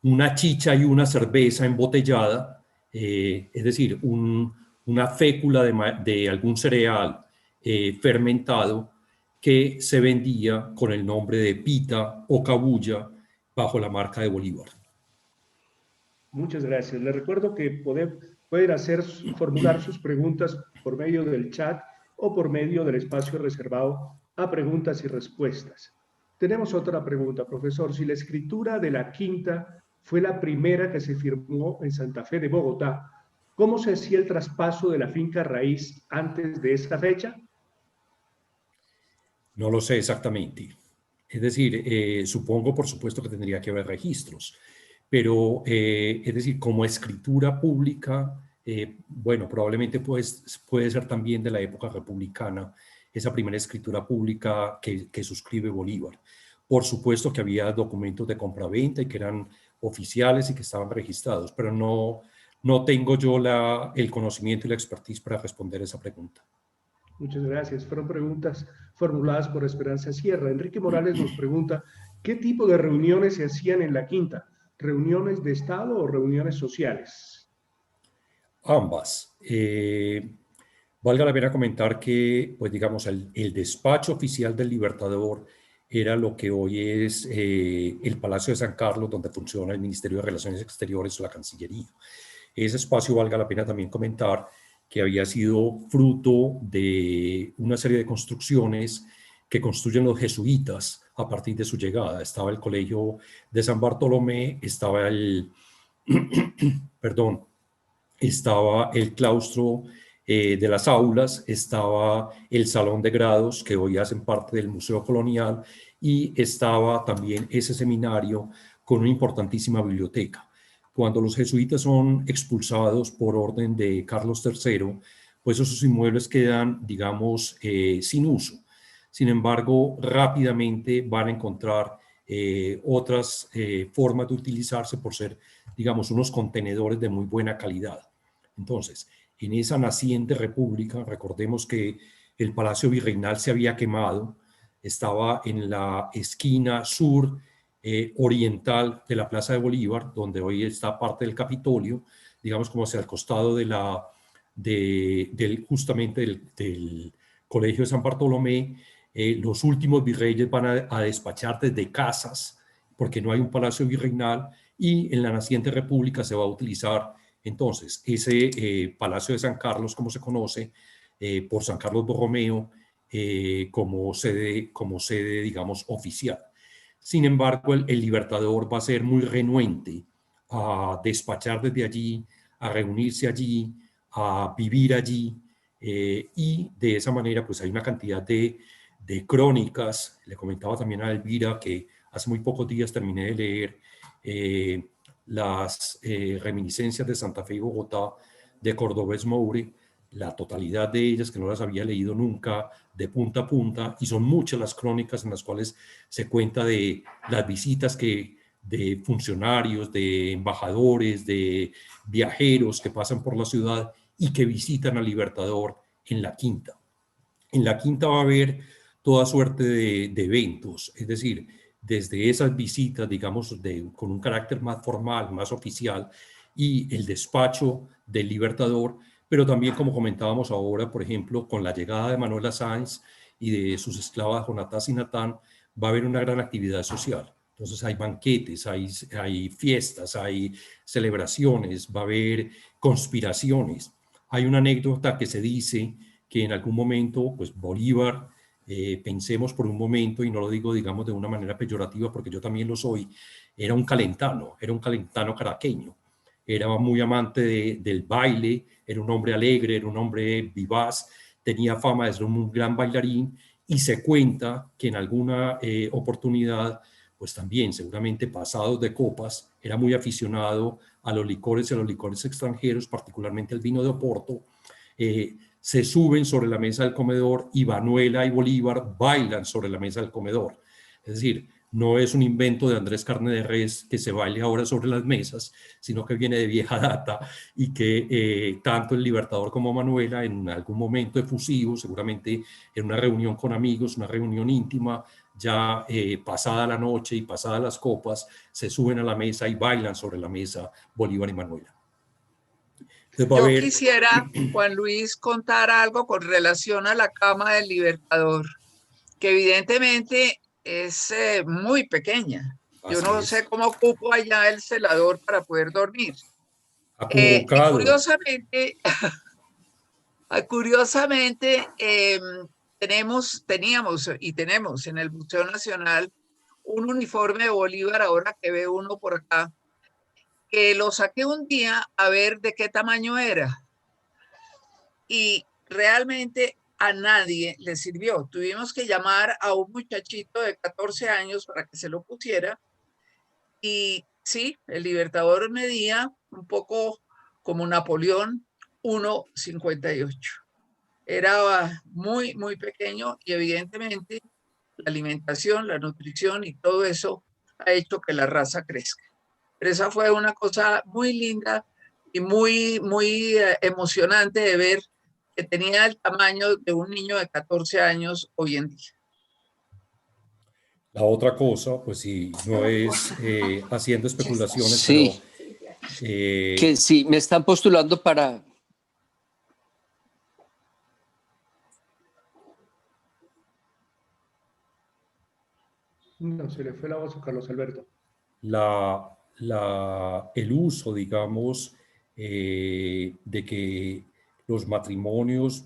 una chicha y una cerveza embotellada, es decir, una fécula de algún cereal fermentado que se vendía con el nombre de pita o cabuya bajo la marca de Bolívar. Muchas gracias. Les recuerdo que pueden formular sus preguntas por medio del chat o por medio del espacio reservado a preguntas y respuestas. Tenemos otra pregunta, profesor. Si la escritura de la Quinta fue la primera que se firmó en Santa Fe de Bogotá, ¿cómo se hacía el traspaso de la finca raíz antes de esa fecha? No lo sé exactamente. Es decir, supongo, por supuesto, que tendría que haber registros, pero, es decir, como escritura pública, bueno, probablemente puede ser también de la época republicana, esa primera escritura pública que suscribe Bolívar. Por supuesto que había documentos de compraventa y que eran oficiales y que estaban registrados, pero no tengo yo el conocimiento y la expertise para responder esa pregunta. Muchas gracias. Fueron preguntas formuladas por Esperanza Sierra. Enrique Morales nos pregunta, ¿qué tipo de reuniones se hacían en la Quinta? ¿Reuniones de Estado o reuniones sociales? Ambas. Valga la pena comentar que, pues digamos, el despacho oficial del Libertador era lo que hoy es el Palacio de San Carlos, donde funciona el Ministerio de Relaciones Exteriores o la Cancillería. Ese espacio, valga la pena también comentar, que había sido fruto de una serie de construcciones que construyen los jesuitas a partir de su llegada. Estaba el Colegio de San Bartolomé, estaba estaba el claustro de las aulas, estaba el salón de grados, que hoy hacen parte del Museo Colonial, y estaba también ese seminario con una importantísima biblioteca. Cuando los jesuitas son expulsados por orden de Carlos III, pues esos inmuebles quedan, digamos, sin uso. Sin embargo, rápidamente van a encontrar otras formas de utilizarse por ser, digamos, unos contenedores de muy buena calidad. Entonces, en esa naciente república, recordemos que el Palacio Virreinal se había quemado, estaba en la esquina sur oriental de la Plaza de Bolívar, donde hoy está parte del Capitolio, digamos como hacia el costado justamente del Colegio de San Bartolomé. Los últimos virreyes van a despachar desde casas, porque no hay un palacio virreinal, y en la naciente república se va a utilizar entonces ese Palacio de San Carlos, como se conoce, por San Carlos Borromeo, como sede, digamos, oficial. Sin embargo, el Libertador va a ser muy renuente a despachar desde allí, a reunirse allí, a vivir allí, y de esa manera pues hay una cantidad de crónicas. Le comentaba también a Elvira que hace muy pocos días terminé de leer las reminiscencias de Santa Fe y Bogotá de Cordovez Moure, la totalidad de ellas, que no las había leído nunca de punta a punta, y son muchas las crónicas en las cuales se cuenta de las visitas de funcionarios, de embajadores, de viajeros que pasan por la ciudad y que visitan al Libertador en la Quinta. En la Quinta va a haber toda suerte de eventos, es decir, desde esas visitas, digamos, con un carácter más formal, más oficial, y el despacho del Libertador, pero también, como comentábamos ahora, por ejemplo, con la llegada de Manuela Sáenz y de sus esclavas Jonatás y Natán, va a haber una gran actividad social. Entonces hay banquetes, hay fiestas, hay celebraciones, va a haber conspiraciones. Hay una anécdota que se dice que en algún momento, pues Bolívar, pensemos por un momento, y no lo digo, digamos, de una manera peyorativa, porque yo también lo soy, era un calentano caraqueño. Era muy amante del baile, era un hombre alegre, era un hombre vivaz, tenía fama de ser un gran bailarín, y se cuenta que en alguna oportunidad, pues también seguramente pasados de copas, era muy aficionado a los licores y a los licores extranjeros, particularmente el vino de Oporto. Se suben sobre la mesa del comedor y Manuela y Bolívar bailan sobre la mesa del comedor. Es decir, no es un invento de Andrés Carne de Res que se baile ahora sobre las mesas, sino que viene de vieja data y que tanto el Libertador como Manuela en algún momento efusivo, seguramente en una reunión con amigos, una reunión íntima, ya pasada la noche y pasadas las copas, se suben a la mesa y bailan sobre la mesa Bolívar y Manuela. Yo quisiera, Juan Luis, contar algo con relación a la cama del Libertador, que evidentemente es muy pequeña. Yo no sé cómo ocupo allá el celador para poder dormir. Y curiosamente teníamos y tenemos en el Museo Nacional un uniforme de Bolívar, ahora que ve uno por acá, que lo saqué un día a ver de qué tamaño era. Y realmente a nadie le sirvió. Tuvimos que llamar a un muchachito de 14 años para que se lo pusiera. Y sí, el Libertador medía un poco como Napoleón, 1,58. Era muy, muy pequeño y evidentemente la alimentación, la nutrición y todo eso ha hecho que la raza crezca. Pero esa fue una cosa muy linda y muy, muy emocionante de ver que tenía el tamaño de un niño de 14 años hoy en día. La otra cosa, pues sí, no es haciendo especulaciones, sí, pero... que sí, me están postulando para... No, se le fue la voz a Carlos Alberto. El uso, digamos, de que los matrimonios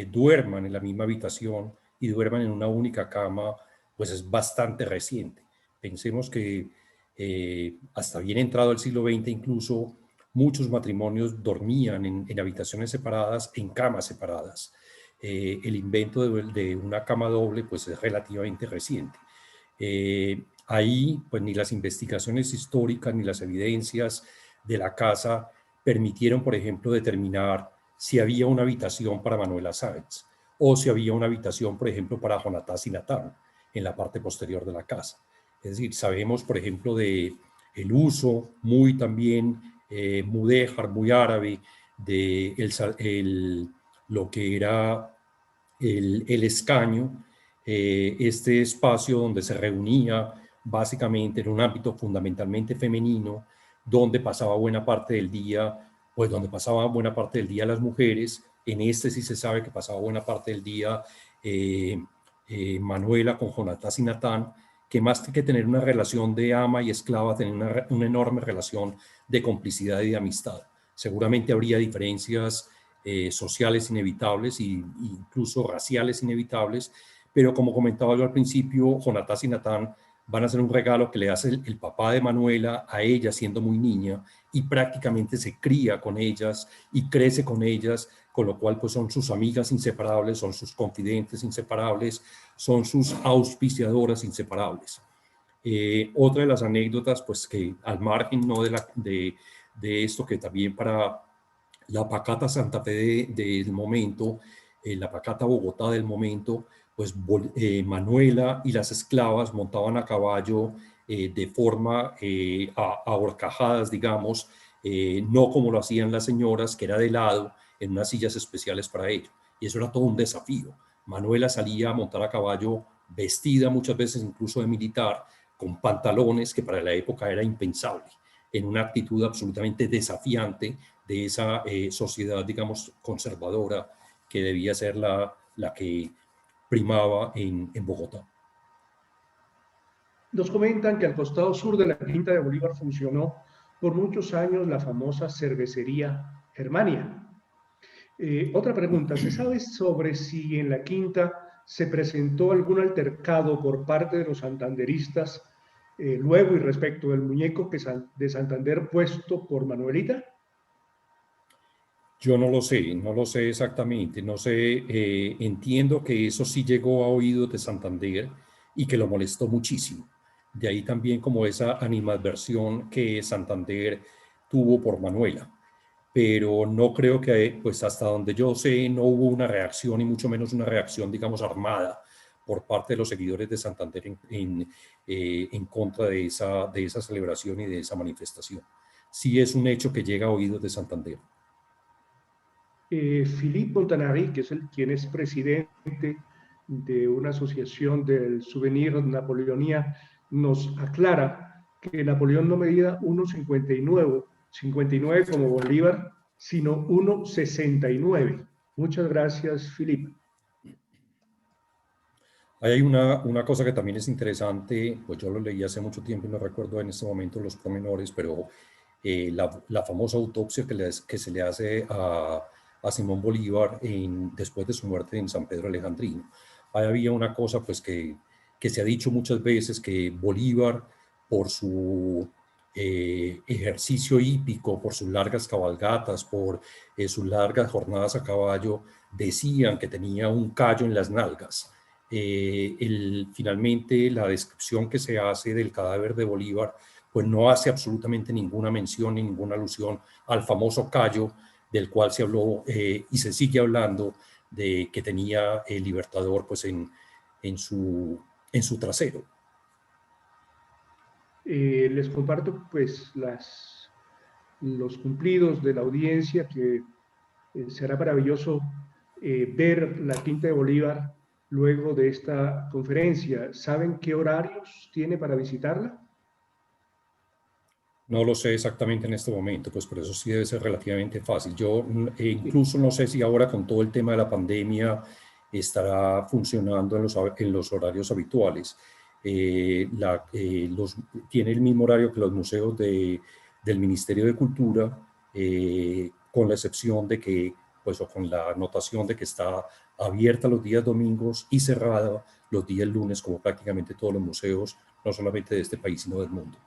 duerman en la misma habitación y duerman en una única cama, pues es bastante reciente. Pensemos que hasta bien entrado el siglo XX incluso muchos matrimonios dormían en habitaciones separadas, en camas separadas. El invento de una cama doble pues es relativamente reciente. Ahí pues ni las investigaciones históricas ni las evidencias de la casa permitieron, por ejemplo, determinar si había una habitación para Manuela Sáenz o si había una habitación, por ejemplo, para Jonatás y Natán en la parte posterior de la casa. Es decir, sabemos, por ejemplo, de el uso muy también mudéjar, muy árabe, de lo que era el escaño, este espacio donde se reunía básicamente en un ámbito fundamentalmente femenino, donde pasaba buena parte del día, pues donde pasaba buena parte del día las mujeres. En este sí se sabe que pasaba buena parte del día Manuela con Jonatás y Natán, que más que tener una relación de ama y esclava, tener una enorme relación de complicidad y de amistad. Seguramente habría diferencias sociales inevitables e incluso raciales inevitables, pero como comentaba yo al principio, Jonatás y Natán van a hacer un regalo que le hace el papá de Manuela a ella siendo muy niña y prácticamente se cría con ellas y crece con ellas, con lo cual pues son sus amigas inseparables, son sus confidentes inseparables, son sus auspiciadoras inseparables. Otra de las anécdotas, pues que al margen ¿no? de esto, que también para la Pacata Santa Fe del momento, la Pacata Bogotá del momento, pues Manuela y las esclavas montaban a caballo de forma a horcajadas, digamos, no como lo hacían las señoras, que era de lado, en unas sillas especiales para ello. Y eso era todo un desafío. Manuela salía a montar a caballo vestida muchas veces incluso de militar, con pantalones, que para la época era impensable, en una actitud absolutamente desafiante de esa sociedad, digamos, conservadora, que debía ser la que primaba en Bogotá. Nos comentan que al costado sur de la Quinta de Bolívar funcionó por muchos años la famosa cervecería Germania. Otra pregunta, ¿se sabe sobre si en la Quinta se presentó algún altercado por parte de los santanderistas luego y respecto del muñeco de Santander puesto por Manuelita? Yo no lo sé exactamente, no sé, entiendo que eso sí llegó a oídos de Santander y que lo molestó muchísimo. De ahí también como esa animadversión que Santander tuvo por Manuela. Pero no creo que, pues hasta donde yo sé, no hubo una reacción y mucho menos una reacción, digamos, armada por parte de los seguidores de Santander en contra de esa celebración y de esa manifestación. Sí es un hecho que llega a oídos de Santander. Philippe Montanari, que es quien es presidente de una asociación del souvenir napoleonía, nos aclara que Napoleón no medía 1,59 como Bolívar, sino 1,69. Muchas gracias, Philippe. Hay una cosa que también es interesante, pues yo lo leí hace mucho tiempo y no recuerdo en este momento los pormenores, pero la famosa autopsia que se le hace a Simón Bolívar después de su muerte en San Pedro Alejandrino. Ahí había una cosa pues que se ha dicho muchas veces, que Bolívar, por su ejercicio hípico, por sus largas cabalgatas, por sus largas jornadas a caballo, decían que tenía un callo en las nalgas. Finalmente la descripción que se hace del cadáver de Bolívar pues no hace absolutamente ninguna mención ni ninguna alusión al famoso callo del cual se habló y se sigue hablando, de que tenía el Libertador pues en su trasero. Les comparto pues los cumplidos de la audiencia, que será maravilloso ver la Quinta de Bolívar luego de esta conferencia. ¿Saben qué horarios tiene para visitarla? No lo sé exactamente en este momento, pues por eso sí debe ser relativamente fácil. Yo incluso no sé si ahora con todo el tema de la pandemia estará funcionando en los horarios habituales. Tiene el mismo horario que los museos del Ministerio de Cultura, con la excepción de que, pues, o con la anotación de que está abierta los días domingos y cerrada los días lunes, como prácticamente todos los museos, no solamente de este país, sino del mundo.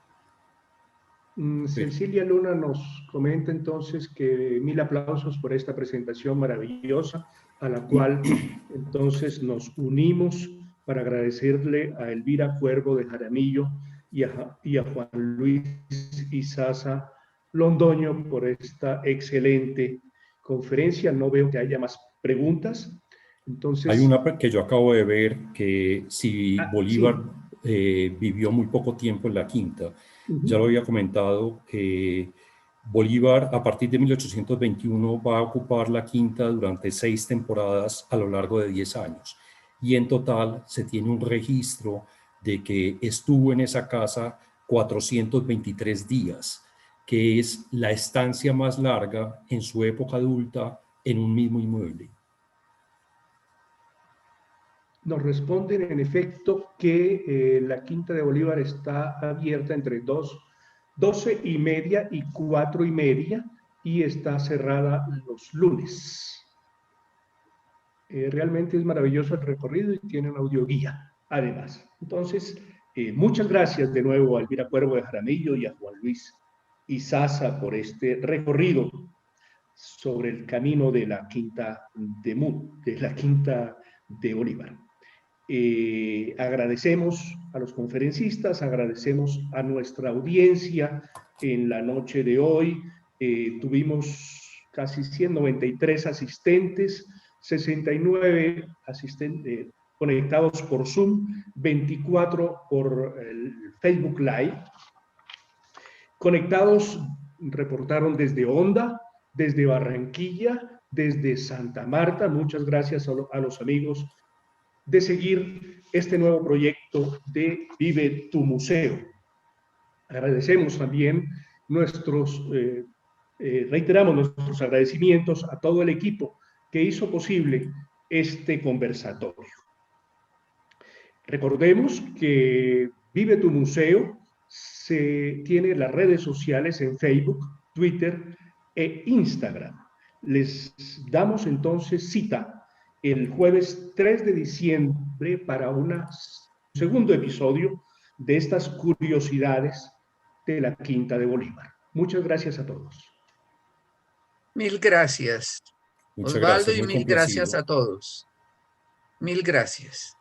Sí. Cecilia Luna nos comenta entonces que 1000 aplausos por esta presentación maravillosa, a la cual entonces nos unimos para agradecerle a Elvira Cuervo de Jaramillo y a Juan Luis Izaza Londoño por esta excelente conferencia. No veo que haya más preguntas. Entonces, hay una que yo acabo de ver, que si Bolívar sí. Vivió muy poco tiempo en la Quinta. Ya lo había comentado, que Bolívar a partir de 1821 va a ocupar la Quinta durante 6 temporadas a lo largo de 10 años. Y en total se tiene un registro de que estuvo en esa casa 423 días, que es la estancia más larga en su época adulta en un mismo inmueble. Nos responden en efecto que la Quinta de Bolívar está abierta entre 12:30 y 4:30 y está cerrada los lunes. Realmente es maravilloso el recorrido y tiene una audioguía, además. Entonces, muchas gracias de nuevo a Elvira Cuervo de Jaramillo y a Juan Luis Izaza por este recorrido sobre el camino de la Quinta de Bolívar. Agradecemos a los conferencistas, agradecemos a nuestra audiencia en la noche de hoy. Tuvimos casi 193 asistentes, 69 conectados por Zoom, 24 por el Facebook Live. Conectados reportaron desde Honda, desde Barranquilla, desde Santa Marta. Muchas gracias a los amigos de seguir este nuevo proyecto de Vive tu Museo. Agradecemos también reiteramos nuestros agradecimientos a todo el equipo que hizo posible este conversatorio. Recordemos que Vive tu Museo tiene las redes sociales en Facebook, Twitter e Instagram. Les damos entonces cita el jueves 3 de diciembre para un segundo episodio de estas curiosidades de la Quinta de Bolívar. Muchas gracias a todos. Mil gracias, Muchas Osvaldo, gracias, y muy mil gracias complacido. a todos. Mil gracias.